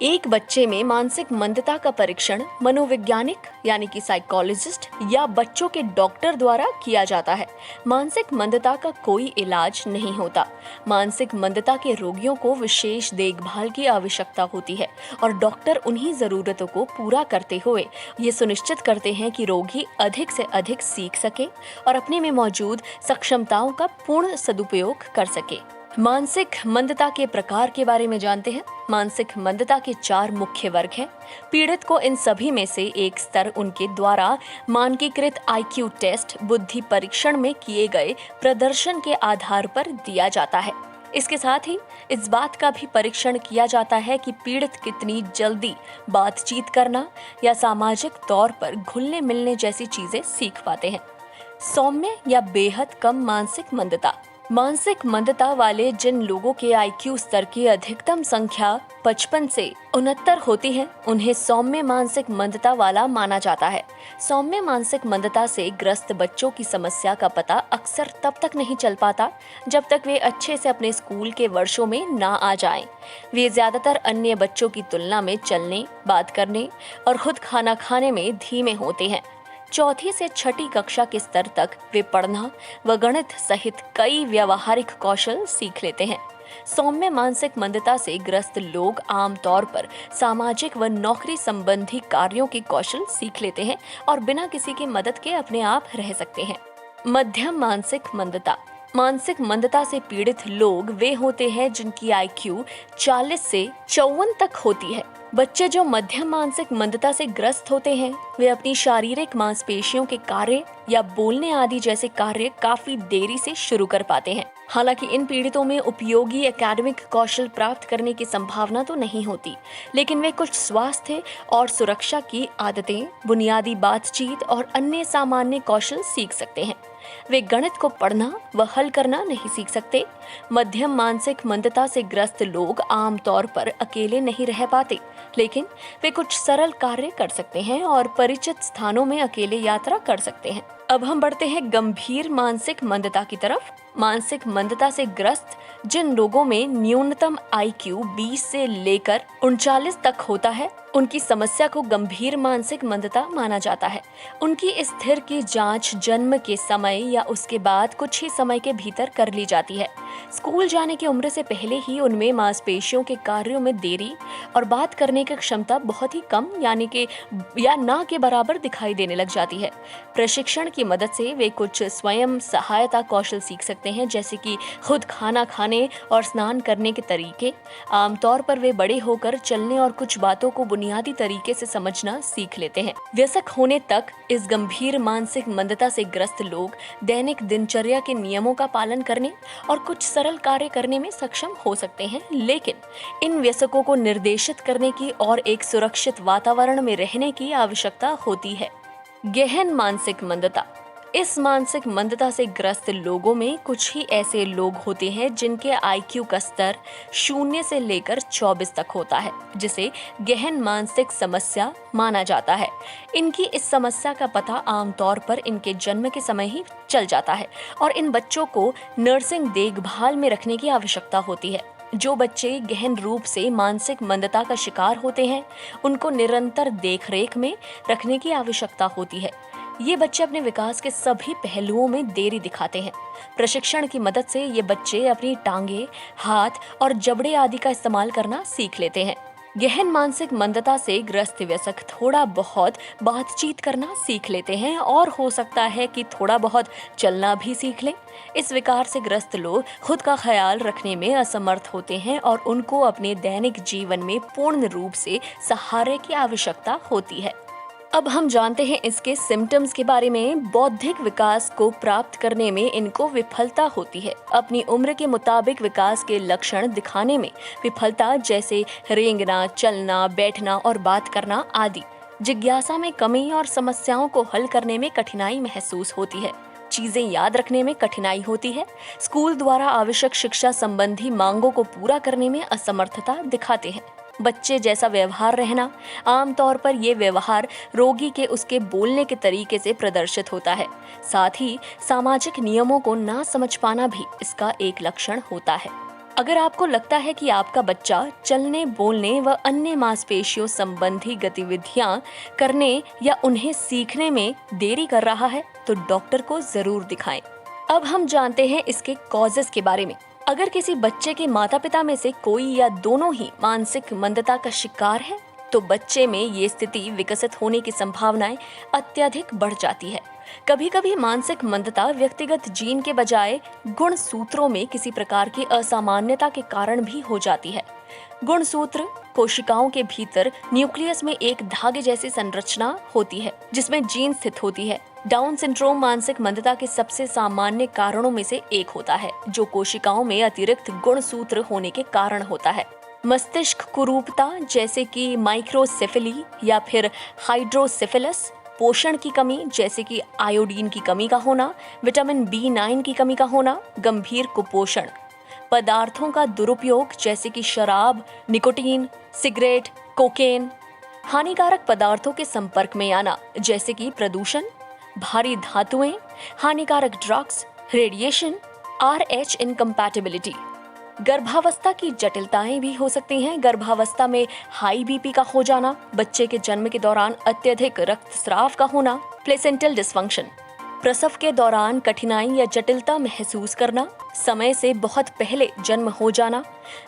एक बच्चे में मानसिक मंदता का परीक्षण मनोवैज्ञानिक यानी कि साइकोलॉजिस्ट या बच्चों के डॉक्टर द्वारा किया जाता है। मानसिक मंदता का कोई इलाज नहीं होता। मानसिक मंदता के रोगियों को विशेष देखभाल की आवश्यकता होती है और डॉक्टर उन्हीं जरूरतों को पूरा करते हुए ये सुनिश्चित करते हैं कि रोगी अधिक से अधिक सीख सके और अपने में मौजूद सक्षमताओं का पूर्ण सदुपयोग कर सके। मानसिक मंदता के प्रकार के बारे में जानते हैं। मानसिक मंदता के 4 मुख्य वर्ग हैं। पीड़ित को इन सभी में से एक स्तर उनके द्वारा मानकीकृत IQ टेस्ट बुद्धि परीक्षण में किए गए प्रदर्शन के आधार पर दिया जाता है। इसके साथ ही इस बात का भी परीक्षण किया जाता है कि पीड़ित कितनी जल्दी बातचीत करना या सामाजिक तौर पर घुलने मिलने जैसी चीजें सीख पाते हैं। सौम्य या बेहद कम मानसिक मंदता। मानसिक मंदता वाले जिन लोगों के IQ स्तर की अधिकतम संख्या 55 से 69 होती है, उन्हें सौम्य मानसिक मंदता वाला माना जाता है। सौम्य मानसिक मंदता से ग्रस्त बच्चों की समस्या का पता अक्सर तब तक नहीं चल पाता जब तक वे अच्छे से अपने स्कूल के वर्षों में ना आ जाएं। वे ज्यादातर अन्य बच्चों की तुलना में चलने, बात करने और खुद खाना खाने में धीमे होते हैं। चौथी से छठी कक्षा के स्तर तक वे पढ़ना व गणित सहित कई व्यावहारिक कौशल सीख लेते हैं। सौम्य मानसिक मंदता से ग्रस्त लोग आमतौर पर सामाजिक व नौकरी संबंधी कार्यों के कौशल सीख लेते हैं और बिना किसी की मदद के अपने आप रह सकते हैं। मध्यम मानसिक मंदता। मानसिक मंदता से पीड़ित लोग वे होते हैं जिनकी IQ 40 से 54 तक होती है। बच्चे जो मध्यम मानसिक मंदता से ग्रस्त होते हैं, वे अपनी शारीरिक मांसपेशियों के कार्य या बोलने आदि जैसे कार्य काफी देरी से शुरू कर पाते हैं। हालांकि इन पीड़ितों में उपयोगी एकेडमिक कौशल प्राप्त करने की संभावना तो नहीं होती, लेकिन वे कुछ स्वास्थ्य और सुरक्षा की आदतें, बुनियादी बातचीत और अन्य सामान्य कौशल सीख सकते हैं। वे गणित को पढ़ना व हल करना नहीं सीख सकते। मध्यम मानसिक मंदता से ग्रस्त लोग आमतौर पर अकेले नहीं रह पाते, लेकिन वे कुछ सरल कार्य कर सकते हैं और परिचित स्थानों में अकेले यात्रा कर सकते हैं। अब हम बढ़ते हैं गंभीर मानसिक मंदता की तरफ। मानसिक मंदता से ग्रस्त जिन लोगों में न्यूनतम IQ 20 से लेकर 39 तक होता है, उनकी समस्या को गंभीर मानसिक मंदता माना जाता है। उनकी स्थिर की जांच जन्म के समय या उसके बाद कुछ ही समय के भीतर कर ली जाती है। स्कूल जाने की उम्र से पहले ही उनमें मांसपेशियों के कार्यों में देरी और बात करने की क्षमता बहुत ही कम यानी कि या ना के बराबर दिखाई देने लग जाती है। प्रशिक्षण की मदद से वे कुछ स्वयं सहायता कौशल सीख सकते हैं, जैसे कि खुद खाना खाने और स्नान करने के तरीके। आमतौर पर वे बड़े होकर चलने और कुछ बातों को बुनियादी तरीके से समझना सीख लेते हैं। वयस्क होने तक इस गंभीर मानसिक मंदता से ग्रस्त लोग दैनिक दिनचर्या के नियमों का पालन करने और कुछ सरल कार्य करने में सक्षम हो सकते हैं, लेकिन इन वयस्कों को निर्देशित करने की और एक सुरक्षित वातावरण में रहने की आवश्यकता होती है। गहन मानसिक मंदता। इस मानसिक मंदता से ग्रस्त लोगों में कुछ ही ऐसे लोग होते हैं जिनके IQ का स्तर 0 से लेकर 24 तक होता है, जिसे गहन मानसिक समस्या माना जाता है। इनकी इस समस्या का पता आमतौर पर इनके जन्म के समय ही चल जाता है और इन बच्चों को नर्सिंग देखभाल में रखने की आवश्यकता होती है। जो बच्चे गहन रूप से मानसिक मंदता का शिकार होते हैं, उनको निरंतर देखरेख में रखने की आवश्यकता होती है। ये बच्चे अपने विकास के सभी पहलुओं में देरी दिखाते हैं। प्रशिक्षण की मदद से ये बच्चे अपनी टांगे, हाथ और जबड़े आदि का इस्तेमाल करना सीख लेते हैं। गहन मानसिक मंदता से ग्रस्त वयस्क थोड़ा बहुत बातचीत करना सीख लेते हैं और हो सकता है कि थोड़ा बहुत चलना भी सीख लें। इस विकार से ग्रस्त लोग खुद का ख्याल रखने में असमर्थ होते हैं और उनको अपने दैनिक जीवन में पूर्ण रूप से सहारे की आवश्यकता होती है। अब हम जानते हैं इसके सिम्टम्स के बारे में। बौद्धिक विकास को प्राप्त करने में इनको विफलता होती है। अपनी उम्र के मुताबिक विकास के लक्षण दिखाने में विफलता, जैसे रेंगना, चलना, बैठना और बात करना आदि। जिज्ञासा में कमी और समस्याओं को हल करने में कठिनाई महसूस होती है। चीजें याद रखने में कठिनाई होती है। स्कूल द्वारा आवश्यक शिक्षा संबंधी मांगों को पूरा करने में असमर्थता दिखाते हैं। बच्चे जैसा व्यवहार रहना। आमतौर पर ये व्यवहार रोगी के उसके बोलने के तरीके से प्रदर्शित होता है। साथ ही सामाजिक नियमों को ना समझ पाना भी इसका एक लक्षण होता है। अगर आपको लगता है कि आपका बच्चा चलने, बोलने व अन्य मांसपेशियों संबंधी गतिविधियां करने या उन्हें सीखने में देरी कर रहा है, तो डॉक्टर को जरूर दिखाएं। अब हम जानते हैं इसके कॉजेस के बारे में। अगर किसी बच्चे के माता पिता में से कोई या दोनों ही मानसिक मंदता का शिकार है, तो बच्चे में ये स्थिति विकसित होने की संभावनाएं अत्यधिक बढ़ जाती है। कभी कभी मानसिक मंदता व्यक्तिगत जीन के बजाय गुणसूत्रों में किसी प्रकार की असामान्यता के कारण भी हो जाती है। गुणसूत्र कोशिकाओं के भीतर न्यूक्लियस में एक धागे जैसी संरचना होती है जिसमें जीन स्थित होती है। डाउन सिंड्रोम मानसिक मंदता के सबसे सामान्य कारणों में से एक होता है, जो कोशिकाओं में अतिरिक्त गुणसूत्र होने के कारण होता है। मस्तिष्क कुरूपता, जैसे कि माइक्रोसेफेली या फिर हाइड्रोसेफेलस, पोषण की कमी जैसे कि आयोडीन की कमी का होना, विटामिन B9 की कमी का होना, गंभीर कुपोषण, पदार्थों का दुरुपयोग जैसे कि शराब, निकोटीन, सिगरेट, कोकेन, हानिकारक पदार्थों के संपर्क में आना जैसे कि प्रदूषण, भारी धातुएं, हानिकारक ड्रग्स, रेडिएशन, RH इनकम्पैटिबिलिटी। गर्भावस्था की जटिलताएं भी हो सकती हैं। गर्भावस्था में हाई BP का हो जाना, बच्चे के जन्म के दौरान अत्यधिक रक्तस्राव का होना, प्लेसेंटल डिस्फंक्शन, प्रसव के दौरान कठिनाई या जटिलता महसूस करना, समय से बहुत पहले जन्म हो जाना,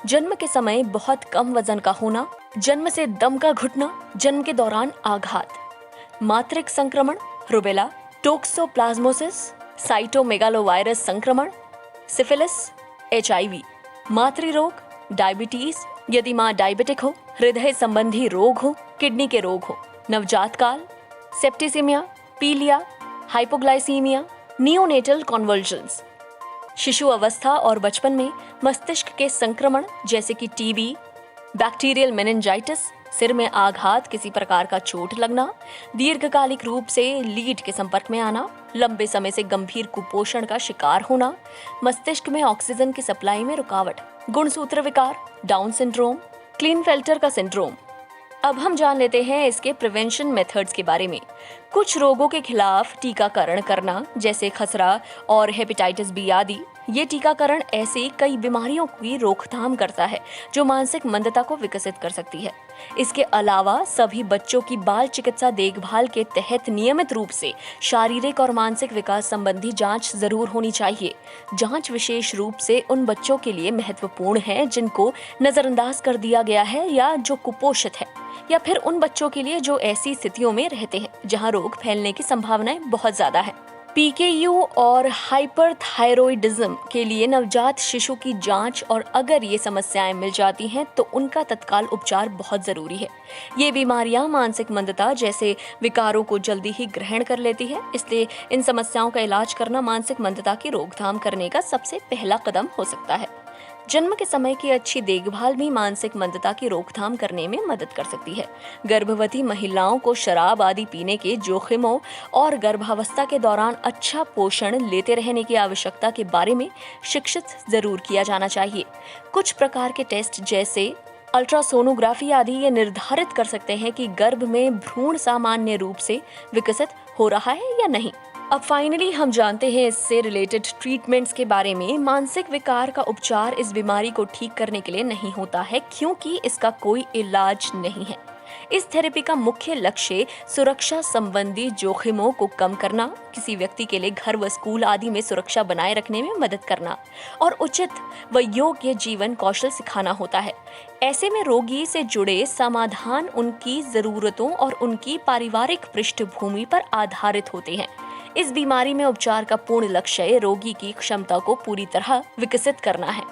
जन्म के समय बहुत कम वजन का होना, जन्म से दम का घुटना, जन्म के दौरान आघात, मातृक संक्रमण, रुबेला, टोक्सोप्लाज्मोसिस, साइटोमेगालोवायरस संक्रमण, सिफिलिस, HIV, मातृ रोग, डायबिटीज यदि माँ डायबिटिक हो, हृदय संबंधी रोग हो, किडनी के रोग हो, नवजात काल, सेप्टिसिमिया, पीलिया, हाइपोग्लाइसीमिया, नियोनेटल कॉन्वल्जन्स, शिशु अवस्था और बचपन में मस्तिष्क के संक्रमण जैसे कि TB, बैक्टीरियल मेनिंजाइटिस, सिर में आघात, किसी प्रकार का चोट लगना, दीर्घकालिक रूप से लीड के संपर्क में आना, लंबे समय से गंभीर कुपोषण का शिकार होना, मस्तिष्क में ऑक्सीजन की सप्लाई में रुकावट, गुणसूत्र विकार, डाउन सिंड्रोम, क्लीनफेल्टर का सिंड्रोम। अब हम जान लेते हैं इसके प्रिवेंशन मेथड्स के बारे में। कुछ रोगों के खिलाफ टीकाकरण करना जैसे खसरा और हेपेटाइटिस B आदि। ये टीकाकरण ऐसी कई बीमारियों की रोकथाम करता है जो मानसिक मंदता को विकसित कर सकती है। इसके अलावा सभी बच्चों की बाल चिकित्सा देखभाल के तहत नियमित रूप से शारीरिक और मानसिक विकास संबंधी जांच जरूर होनी चाहिए। जांच विशेष रूप से उन बच्चों के लिए महत्वपूर्ण है जिनको नजरअंदाज कर दिया गया है या जो कुपोषित है, या फिर उन बच्चों के लिए जो ऐसी स्थितियों में रहते हैं जहां रोग फैलने की संभावनाएं बहुत ज्यादा है। PKU और हाइपरथायरॉइडिज्म के लिए नवजात शिशु की जांच, और अगर ये समस्याएं मिल जाती हैं तो उनका तत्काल उपचार बहुत जरूरी है। ये बीमारियां मानसिक मंदता जैसे विकारों को जल्दी ही ग्रहण कर लेती है, इसलिए इन समस्याओं का इलाज करना मानसिक मंदता की रोकथाम करने का सबसे पहला कदम हो सकता है। जन्म के समय की अच्छी देखभाल भी मानसिक मंदता की रोकथाम करने में मदद कर सकती है। गर्भवती महिलाओं को शराब आदि पीने के जोखिमों और गर्भावस्था के दौरान अच्छा पोषण लेते रहने की आवश्यकता के बारे में शिक्षित जरूर किया जाना चाहिए। कुछ प्रकार के टेस्ट जैसे अल्ट्रासोनोग्राफी आदि ये निर्धारित कर सकते हैं कि गर्भ में भ्रूण सामान्य रूप से विकसित हो रहा है या नहीं। अब फाइनली हम जानते हैं इससे रिलेटेड ट्रीटमेंट्स के बारे में। मानसिक विकार का उपचार इस बीमारी को ठीक करने के लिए नहीं होता है क्योंकि इसका कोई इलाज नहीं है। इस थेरेपी का मुख्य लक्ष्य सुरक्षा संबंधी जोखिमों को कम करना, किसी व्यक्ति के लिए घर व स्कूल आदि में सुरक्षा बनाए रखने में मदद करना और उचित व योग्य जीवन कौशल सिखाना होता है। ऐसे में रोगी से जुड़े समाधान उनकी जरूरतों और उनकी पारिवारिक पृष्ठभूमि पर आधारित होते हैं। इस बीमारी में उपचार का पूर्ण लक्ष्य रोगी की क्षमता को पूरी तरह विकसित करना है।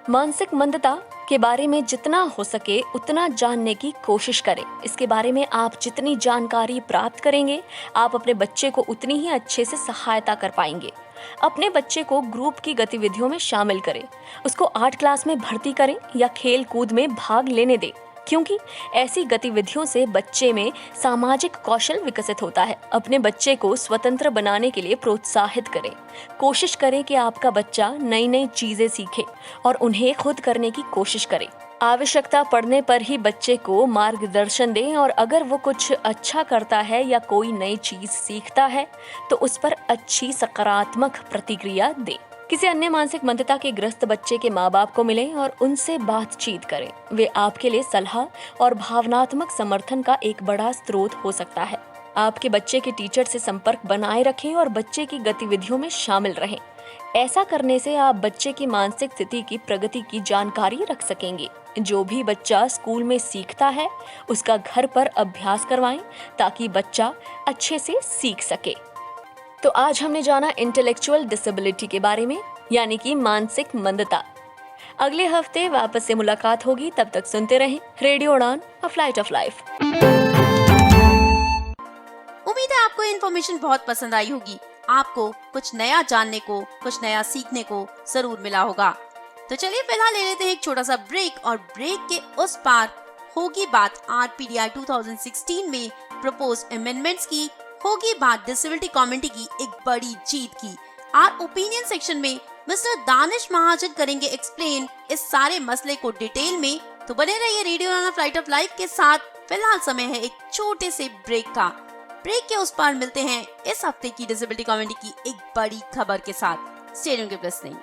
मानसिक मंदता के बारे में जितना हो सके उतना जानने की कोशिश करें। इसके बारे में आप जितनी जानकारी प्राप्त करेंगे, आप अपने बच्चे को उतनी ही अच्छे से सहायता कर पाएंगे। अपने बच्चे को ग्रुप की गतिविधियों में शामिल करें, उसको आर्ट क्लास में भर्ती करें या खेल कूद में भाग लेने दें, क्योंकि ऐसी गतिविधियों से बच्चे में सामाजिक कौशल विकसित होता है। अपने बच्चे को स्वतंत्र बनाने के लिए प्रोत्साहित करें। कोशिश करें कि आपका बच्चा नई नई चीजें सीखे और उन्हें खुद करने की कोशिश करे। आवश्यकता पड़ने पर ही बच्चे को मार्गदर्शन दें और अगर वो कुछ अच्छा करता है या कोई नई चीज सीखता है तो उस पर अच्छी सकारात्मक प्रतिक्रिया दें। किसी अन्य मानसिक मंदता के ग्रस्त बच्चे के माँ बाप को मिलें और उनसे बातचीत करें। वे आपके लिए सलाह और भावनात्मक समर्थन का एक बड़ा स्रोत हो सकता है। आपके बच्चे के टीचर से संपर्क बनाए रखें और बच्चे की गतिविधियों में शामिल रहें। ऐसा करने से आप बच्चे की मानसिक स्थिति की प्रगति की जानकारी रख सकेंगे। जो भी बच्चा स्कूल में सीखता है उसका घर पर अभ्यास करवाएं ताकि बच्चा अच्छे से सीख सके। तो आज हमने जाना इंटेलेक्चुअल डिसेबिलिटी के बारे में, यानी कि मानसिक मंदता। अगले हफ्ते वापस से मुलाकात होगी, तब तक सुनते रहें रेडियो उड़ान, अ फ्लाइट ऑफ लाइफ। उम्मीद है आपको इन्फॉर्मेशन बहुत पसंद आई होगी। आपको कुछ नया जानने को, कुछ नया सीखने को जरूर मिला होगा। तो चलिए फिलहाल ले लेते हैं एक छोटा सा ब्रेक, और ब्रेक के उस पार होगी बात RPDI 2016 में प्रपोज्ड अमेंडमेंट्स की, होगी बात डिसेबिलिटी कम्युनिटी की एक बड़ी जीत की। आर ओपिनियन सेक्शन में मिस्टर दानिश महाजन करेंगे एक्सप्लेन इस सारे मसले को डिटेल में, तो बने रहिए radio on flight of life के साथ। फिलहाल समय है एक छोटे से ब्रेक का। ब्रेक के उस पार मिलते हैं इस हफ्ते की डिसेबिलिटी कम्युनिटी की एक बड़ी खबर के साथ। Stay tuned keep listening.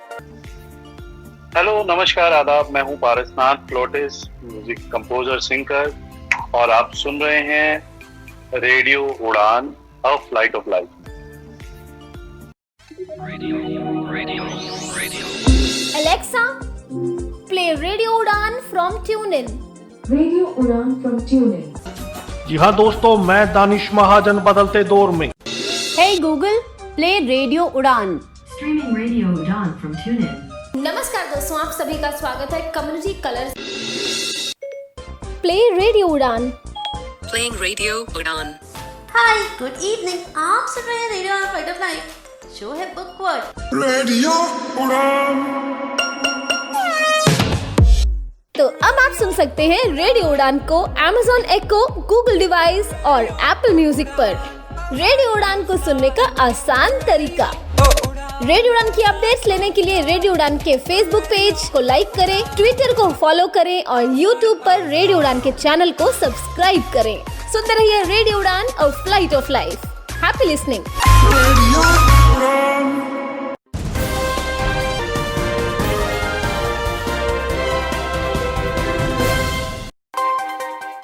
Hello, नमस्कार, आदाब। मैं हूं पारसनाथ फ्लोटिस, म्यूजिक कंपोजर सिंगर, और आप सुन रहे हैं रेडियो उड़ान a flight of life. Alexa, play Radio Udan from TuneIn. Radio Udan from TuneIn. जी हाँ दोस्तों, मैं दानिश महाजन बदलते दौर में। Hey Google, play Radio Udan. Streaming Radio Udan from TuneIn. नमस्कार दोस्तों, आप सभी का स्वागत है community colours. Play Radio Udan. Playing Radio Udan. हाय, गुड इवनिंग। आप सुन रहे हैं radio on flight of life. Show है बुकवर्ड। रेडियो उड़ान। तो अब आप सुन सकते हैं रेडियो उड़ान को Amazon Echo, Google डिवाइस और Apple म्यूजिक पर। रेडियो उड़ान को सुनने का आसान तरीका। रेडियो उड़ान की अपडेट्स लेने के लिए रेडियो उड़ान के फेसबुक पेज को लाइक करें, ट्विटर को फॉलो करें और यूट्यूब पर रेडियो उड़ान के चैनल को सब्सक्राइब करें। सुनते रहिए रेडियो उड़ान a flight of life. Happy listening.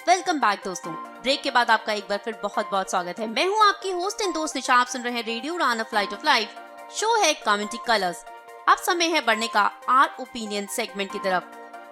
Welcome back दोस्तों। ब्रेक के बाद आपका एक बार फिर बहुत बहुत स्वागत है। मैं हूं आपकी होस्ट एंड दोस्त निशा। आप सुन रहे हैं रेडियो उड़ान a flight of life. Show है कम्युनिटी कलर्स। अब समय है बढ़ने का आर ओपिनियन सेगमेंट की तरफ।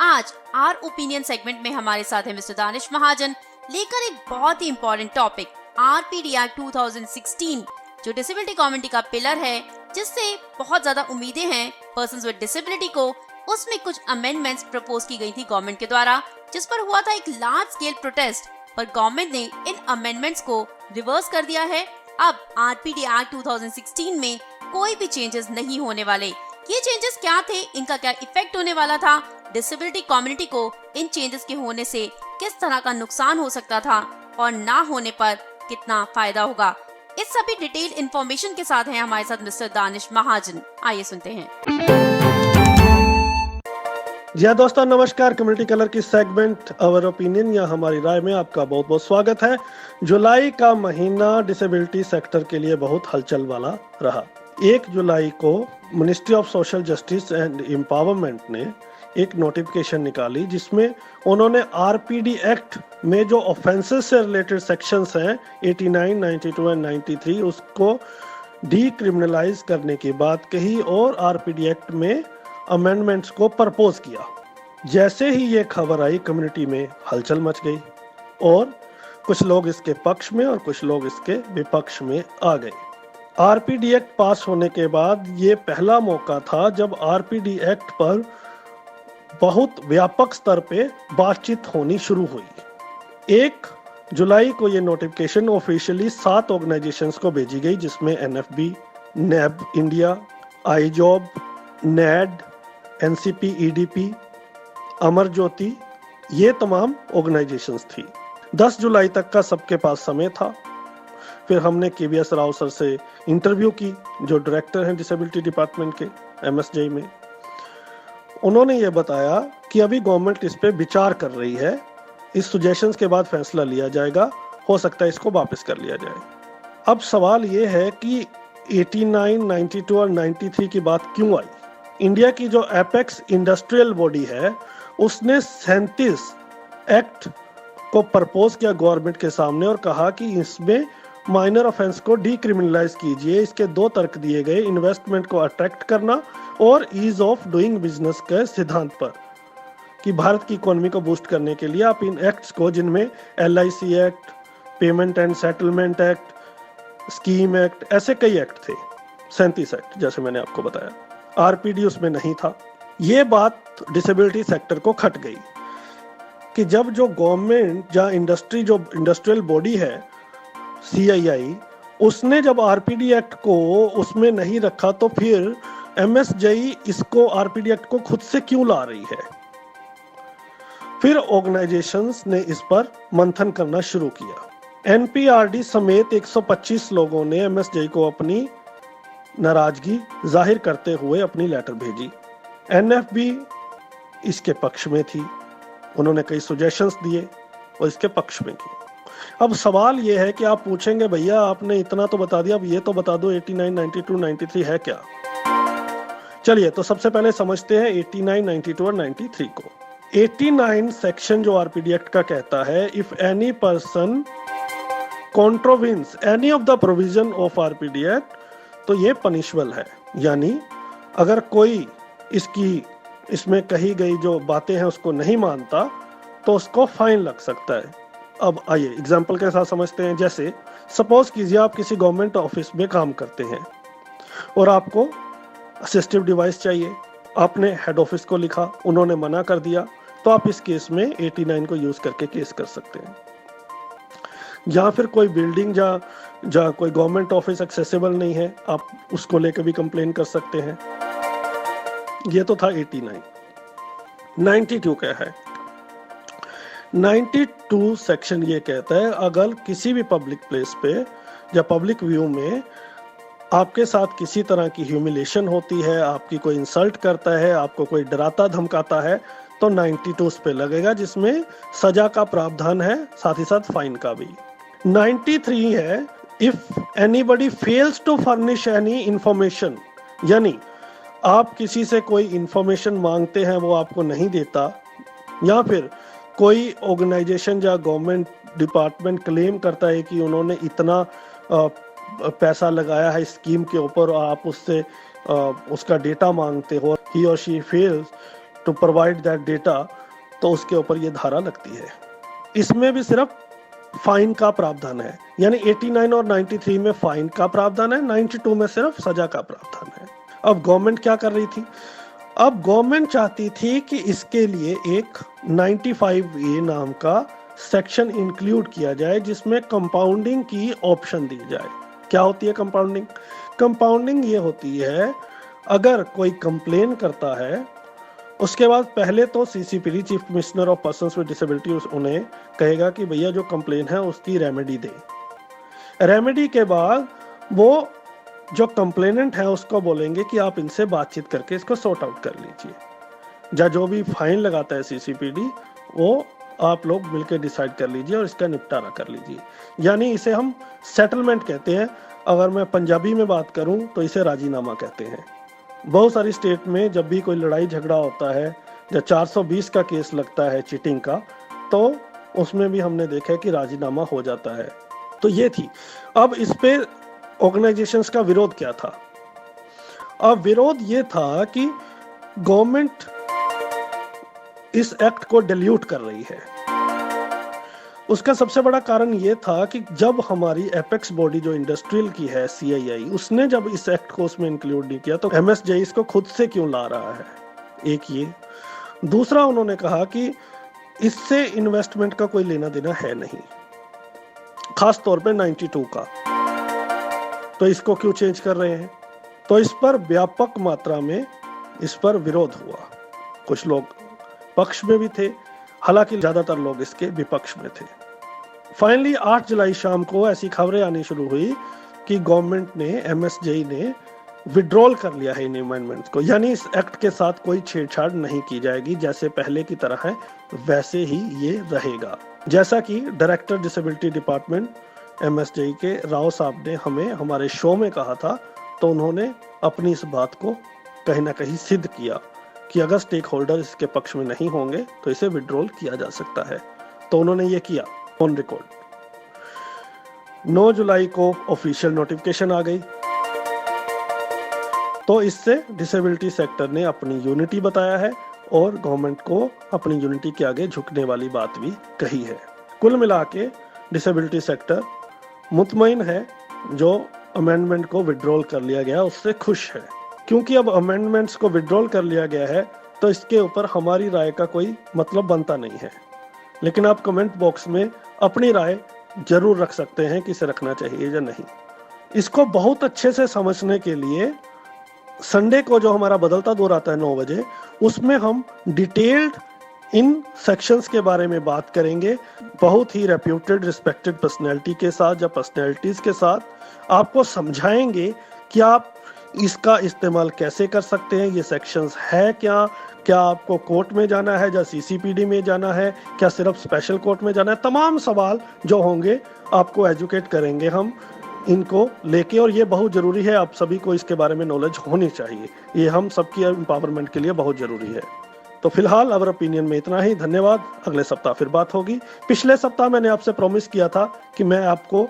आज आर ओपिनियन सेगमेंट में हमारे साथ है मिस्टर दानिश महाजन, लेकर एक बहुत ही इंपॉर्टेंट टॉपिक आरपीडी एक्ट 2016, जो डिसेबिलिटी कम्युनिटी का पिलर है, जिससे बहुत ज्यादा उम्मीदें हैं पर्सन्स विद डिसेबिलिटी को। उसमें कुछ अमेंडमेंट्स प्रपोज की गई थी गवर्नमेंट के द्वारा, जिस पर हुआ था एक लार्ज स्केल प्रोटेस्ट, पर गवर्नमेंट ने इन अमेंडमेंट्स को रिवर्स कर दिया है। अब आरपीडी एक्ट 2016 में कोई भी चेंजेस नहीं होने वाले। ये चेंजेस क्या थे, इनका क्या इफेक्ट होने वाला था, डिसेबिलिटी कम्युनिटी को इन चेंजेस के होने से किस तरह का नुकसान हो सकता था और ना होने पर कितना फायदा होगा, इस सभी डिटेल इंफॉर्मेशन के साथ हैं हमारे साथ मिस्टर दानिश महाजन। आइए सुनते हैं। जी हाँ दोस्तों, नमस्कार। कम्युनिटी कलर की सेगमेंट अवर ओपिनियन या हमारी राय में आपका बहुत बहुत स्वागत है। जुलाई का महीना डिसेबिलिटी सेक्टर के लिए बहुत हलचल वाला रहा। 1 जुलाई को ministry of social justice and empowerment ने एक नोटिफिकेशन निकाली, जिसमें उन्होंने आरपीडी एक्ट में जो ऑफेंसेस से रिलेटेड सेक्शंस हैं 89, 92 एंड 93, उसको डीक्रिमिनलाइज करने की बात कही और आरपीडी एक्ट में अमेंडमेंट्स को प्रपोज किया। जैसे ही ये खबर आई, कम्युनिटी में हलचल मच गई और कुछ लोग इसके पक्ष में और कुछ लोग इसके विपक्ष में आ गए। आरपीडी एक्ट पास होने के बाद ये पहला मौका था जब आरपीडी एक्ट पर बहुत व्यापक स्तर पे बातचीत होनी शुरू हुई। 1 जुलाई को ये नोटिफिकेशन ऑफिशियली 7 ऑर्गेनाइजेशंस को भेजी गई, जिसमें NFB, NAB India, I job, नेड, एनसीपी, ईडीपी, अमर ज्योति, ये तमाम ऑर्गेनाइजेशंस थी। 10 जुलाई तक का सबके पास समय था। फिर हमने केवीएस राव सर से इंटरव्यू की, जो डायरेक्टर हैं डिसेबिलिटी डिपार्टमेंट के एमएसजे में। उन्होंने ये बताया कि अभी गवर्नमेंट इस पे विचार कर रही है, इस सजेशंस के बाद फैसला लिया जाएगा, हो सकता है इसको वापस कर लिया जाए। अब सवाल ये है कि 89, 92 और 93 की बात क्यों आई? इंडिया की जो एपेक्स इंडस्ट्रियल बॉडी है, उसने 37 एक्ट को प्रपोज किया गवर्नमेंट के सामने और कहा कि इसमें माइनर ऑफेंस को डीक्रिमिनलाइज कीजिए। इसके 2 तर्क दिए गए, इन्वेस्टमेंट को अट्रैक्ट करना और ईज ऑफ डूइंग बिजनेस के सिद्धांत पर, कि भारत की इकोनॉमी को बूस्ट करने के लिए आप इन एक्ट्स को, जिनमें LIC act, payment and settlement act, scheme act, ऐसे कई एक्ट थे, 37 एक्ट जैसे मैंने आपको बताया, आरपीडी उसमें नहीं था। ये बात डिसेबिलिटी सेक्टर को खट गई कि जब जो गवर्नमेंट या इंडस्ट्री, जो इंडस्ट्रियल बॉडी है CII, उसने जब आरपीडी एक्ट को उसमें नहीं रखा, तो फिर MSJI इसको आरपीडी एक्ट को खुद से क्यों ला रही है? फिर ऑर्गेनाइजेशंस ने इस पर मंथन करना शुरू किया एनपीआरडी समेत 125 लोगों ने एमएसजेई को अपनी नाराजगी जाहिर करते हुए अपनी लेटर भेजी। एनएफबी इसके पक्ष में थी, उन्होंने कई सजेशंस दिए और इसके पक्ष में किए। अब सवाल यह है कि आप पूछेंगे भैया आपने इतना तो बता दिया, अब ये तो बता दो 89, 92, 93 है क्या। चलिए तो सबसे पहले समझते हैं 89, 92 और 93 को। 89 सेक्शन जो आरपीडी एक्ट का कहता है, if any person contravenes any of the provision of RPD act, तो ये पनिशबल है। यानी अगर कोई इसमें कही गई जो बातें हैं उसको नहीं मानता तो उसको फाइन लग सकता है। अब आइए एग्जाम्पल के साथ समझते हैं। जैसे सपोज कीजिए आप किसी गवर्नमेंट ऑफिस में काम करते हैं और आपको असिस्टिव डिवाइस चाहिए, आपने हेड ऑफिस को लिखा, उन्होंने मना कर दिया, तो आप इस केस में 89 को यूज करके केस कर सकते हैं। या फिर कोई बिल्डिंग जहाँ कोई गवर्नमेंट ऑफिस एक्सेसिबल नहीं है, आप उसको लेकर भी कंप्लेन कर सकते हैं। ये तो था 89। 92 क्या है? 92 सेक्शन ये कहता है अगर किसी भी पब्लिक प्लेस पे या पब्लिक व्यू में आपके साथ किसी तरह की ह्यूमिलेशन होती है, आपकी कोई इंसल्ट करता है, आपको कोई डराता धमकाता है, तो 92 उस पे लगेगा, जिसमें सजा का प्रावधान है, साथ ही साथ फाइन का भी। 93 है if anybody fails to furnish any information, यानी आप किसी से कोई इंफॉर्मेशन मांगते हैं वो आपको नहीं देता, या फिर कोई ऑर्गेनाइजेशन या गवर्नमेंट डिपार्टमेंट क्लेम करता है कि उन्होंने इतना पैसा लगाया है स्कीम के ऊपर और आप उससे उसका डेटा मांगते हो, ही और she fails to provide that data, तो उसके ऊपर ये धारा लगती है। इसमें भी सिर्फ फाइन का प्रावधान है, यानी 89 और 93 में फाइन का प्रावधान है, 92 में सिर्फ सजा का प्रावधान है। अब गवर्नमेंट क्या कर रही थी? अब गवर्नमेंट चाहती थी कि इसके लिए एक 95A नाम का सेक्शन इंक्लूड किया जाए जिसमें कंपाउंडिंग की ऑप्शन दी जाए। क्या होती है कंपाउंडिंग? कंपाउंडिंग ये होती है अगर कोई कंप्लेन करता है, उसके बाद पहले तो CCPD chief commissioner of persons with disability उन्हें कहेगा कि भैया जो कंप्लेन है उसकी रेमेडी दे। रेमेडी के बाद वो जो कंप्लेनेंट है उसको बोलेंगे कि आप इनसे बातचीत करके इसको सॉर्ट आउट कर लीजिए, जो भी फाइन लगाता है सीसीपीडी वो आप लोग मिलकर डिसाइड कर लीजिए और इसका निपटारा कर लीजिए। यानी इसे हम सेटलमेंट कहते हैं। अगर मैं पंजाबी में बात करूं तो इसे राजीनामा कहते हैं। बहुत सारी स्टेट में जब भी कोई लड़ाई झगड़ा होता है या 420 का केस लगता है चीटिंग का, तो उसमें भी हमने देखा है कि राजीनामा हो जाता है। तो ये थी। अब इस पे ऑर्गेनाइजेशंस का विरोध क्या था? अब विरोध ये था कि गवर्नमेंट इस एक्ट को डिल्यूट कर रही है। उसका सबसे बड़ा कारण ये था कि जब हमारी एपेक्स बॉडी जो इंडस्ट्रियल की है CII, उसने जब इस एक्ट को उसमें इंक्लूड नहीं किया तो MSJI इसको खुद से क्यों ला रहा है? एक ये। दूसरा उन्होंने कहा कि इससे इन्वेस्टमेंट का कोई लेना देना है नहीं, खास तौर पे 92 का, तो इसको क्यों चेंज कर रहे हैं? तो इस पर व्यापक मात्रा में इस पर विरोध हुआ। कुछ लोग पक्ष में भी थे, हालांकि ज्यादातर लोग इसके विपक्ष में थे। फाइनली 8 जुलाई शाम को ऐसी खबरें आनी शुरू हुई कि गवर्नमेंट ने MSJI ने विड्रॉल कर लिया है इन अमेंडमेंट्स को, यानी इस एक्ट के साथ कोई छेड़छाड़ नहीं की जाएगी, जैसे पहले की तरह है वैसे ही ये रहेगा। जैसा कि डायरेक्टर डिसेबिलिटी डिपार्टमेंट MSJI के राव साहब ने हमें हमारे शो में कहा था, तो उन्होंने अपनी इस बात को कहीं ना कहीं सिद्ध किया कि अगर स्टेक होल्डर इसके पक्ष में नहीं होंगे तो इसे विड्रॉल किया जा सकता है। तो उन्होंने ये किया ऑन रिकॉर्ड। 9 जुलाई को ऑफिशियल नोटिफिकेशन आ गई, तो इससे डिसेबिलिटी सेक्टर ने अपनी यूनिटी बताया है और गवर्नमेंट को अपनी यूनिटी के आगे झुकने वाली बात भी कही है। कुल मिला के डिसेबिलिटी सेक्टर मुतमईन है, जो अमेंडमेंट को विड्रॉल कर लिया गया उससे खुश है, क्योंकि अब अमेंडमेंट्स को विड्रॉल कर लिया गया है तो इसके ऊपर हमारी राय का कोई मतलब बनता नहीं है। लेकिन आप कमेंट बॉक्स में अपनी राय जरूर रख सकते हैं कि इसे रखना चाहिए या नहीं। इसको बहुत अच्छे से समझने के लिए संडे को जो हमारा बदलता दौर आता है 9 बजे, उसमें हम डिटेल्ड इन सेक्शंस के बारे में बात करेंगे बहुत ही रेप्यूटेड रिस्पेक्टेड पर्सनैलिटी के साथ या पर्सनैलिटीज के साथ। आपको समझाएंगे कि आप इसका इस्तेमाल कैसे कर सकते हैं, ये सेक्शंस है क्या आपको कोर्ट में जाना है या सीसीपीडी में जाना है, क्या सिर्फ स्पेशल कोर्ट में जाना है। तमाम सवाल जो होंगे आपको एजुकेट करेंगे हम इनको लेके, और ये बहुत जरूरी है, आप सभी को इसके बारे में नॉलेज होनी चाहिए, ये हम सबकी एम्पावरमेंट के लिए बहुत जरूरी है। तो फिलहाल अवर ओपिनियन में इतना ही, धन्यवाद। अगले सप्ताह फिर बात होगी। पिछले सप्ताह मैंने आपसे प्रॉमिस किया था कि मैं आपको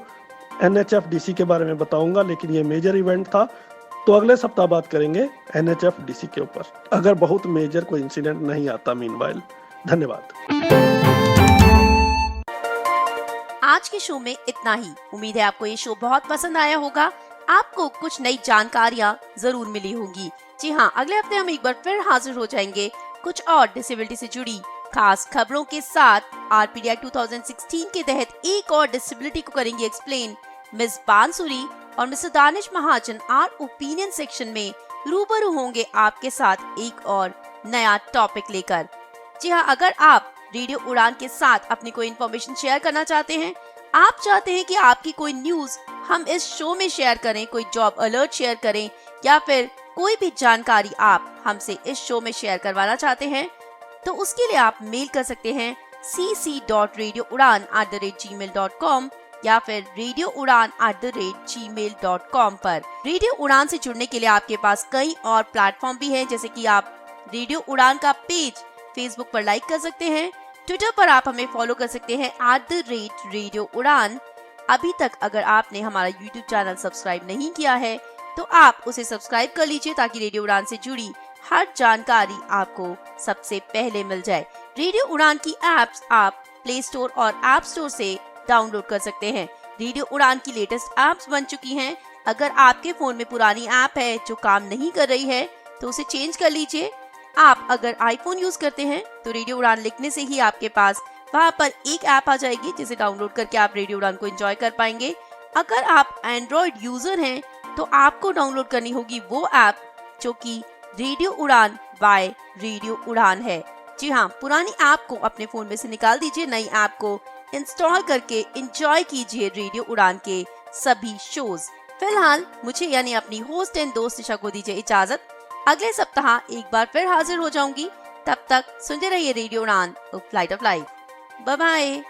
NHFDC के बारे में बताऊंगा, लेकिन ये मेजर इवेंट था, तो अगले सप्ताह बात करेंगे NHFDC के ऊपर, अगर बहुत मेजर कोई इंसिडेंट नहीं आता मीनवाइल। धन्यवाद। आज के शो में इतना ही। उम्मीद है आपको ये शो बहुत पसंद आया होगा, आपको कुछ नई जानकारियाँ जरूर मिली होंगी। जी हाँ, अगले हफ्ते हम एक बार फिर हाजिर हो जाएंगे कुछ और डिसेबिलिटी से जुड़ी खास खबरों के साथ। RPDI 2016 के तहत एक और डिसेबिलिटी को करेंगे एक्सप्लेन मिस बांसुरी और mister Danish Mahajan. Our opinion section में रूबरू होंगे आपके साथ एक और नया टॉपिक लेकर। जी हाँ, अगर आप रेडियो उड़ान के साथ अपनी कोई इन्फॉर्मेशन शेयर करना चाहते हैं, आप चाहते हैं कि आपकी कोई न्यूज हम इस शो में शेयर करें, कोई जॉब अलर्ट शेयर करें, या फिर कोई भी जानकारी आप हमसे इस शो में शेयर करवाना चाहते हैं, तो उसके लिए आप मेल कर सकते हैं cc.radioudan@gmail.com या फिर radioudan@gmail.com पर। रेडियो उड़ान से जुड़ने के लिए आपके पास कई और प्लेटफॉर्म भी हैं, जैसे कि आप रेडियो उड़ान का पेज फेसबुक पर लाइक कर सकते हैं, ट्विटर पर आप हमें फॉलो कर सकते हैं @Radio Udan। अभी तक अगर आपने हमारा YouTube चैनल सब्सक्राइब नहीं किया है तो आप उसे सब्सक्राइब कर लीजिए, ताकि रेडियो उड़ान से जुड़ी हर जानकारी आपको सबसे पहले मिल जाए। रेडियो उड़ान की एप्स आप प्ले स्टोर और ऐप स्टोर से डाउनलोड कर सकते हैं। रेडियो उड़ान की लेटेस्ट एप्स बन चुकी हैं। अगर आपके फोन में पुरानी ऐप है जो काम नहीं कर रही है तो उसे चेंज कर लीजिए। आप अगर आईफोन यूज करते हैं तो रेडियो उड़ान लिखने से ही आपके पास वहाँ पर एक ऐप आ जाएगी, जिसे डाउनलोड करके आप रेडियो उड़ान को एंजॉय कर पाएंगे। अगर आप एंड्रॉइड यूजर हैं तो आपको डाउनलोड करनी होगी वो ऐप जो कि रेडियो उड़ान बाय रेडियो उड़ान है। जी हाँ, पुरानी ऐप को अपने फोन में से निकाल दीजिए, नई ऐप को इंस्टॉल करके एंजॉय कीजिए रेडियो उड़ान के सभी शोज। फिलहाल मुझे यानी अपनी होस्ट एंड दोस्त निशा को दीजिए इजाजत। अगले सप्ताह एक बार फिर हाजिर हो जाऊंगी। तब तक सुनते रहिए radio Udaan, flight of life. Bye bye.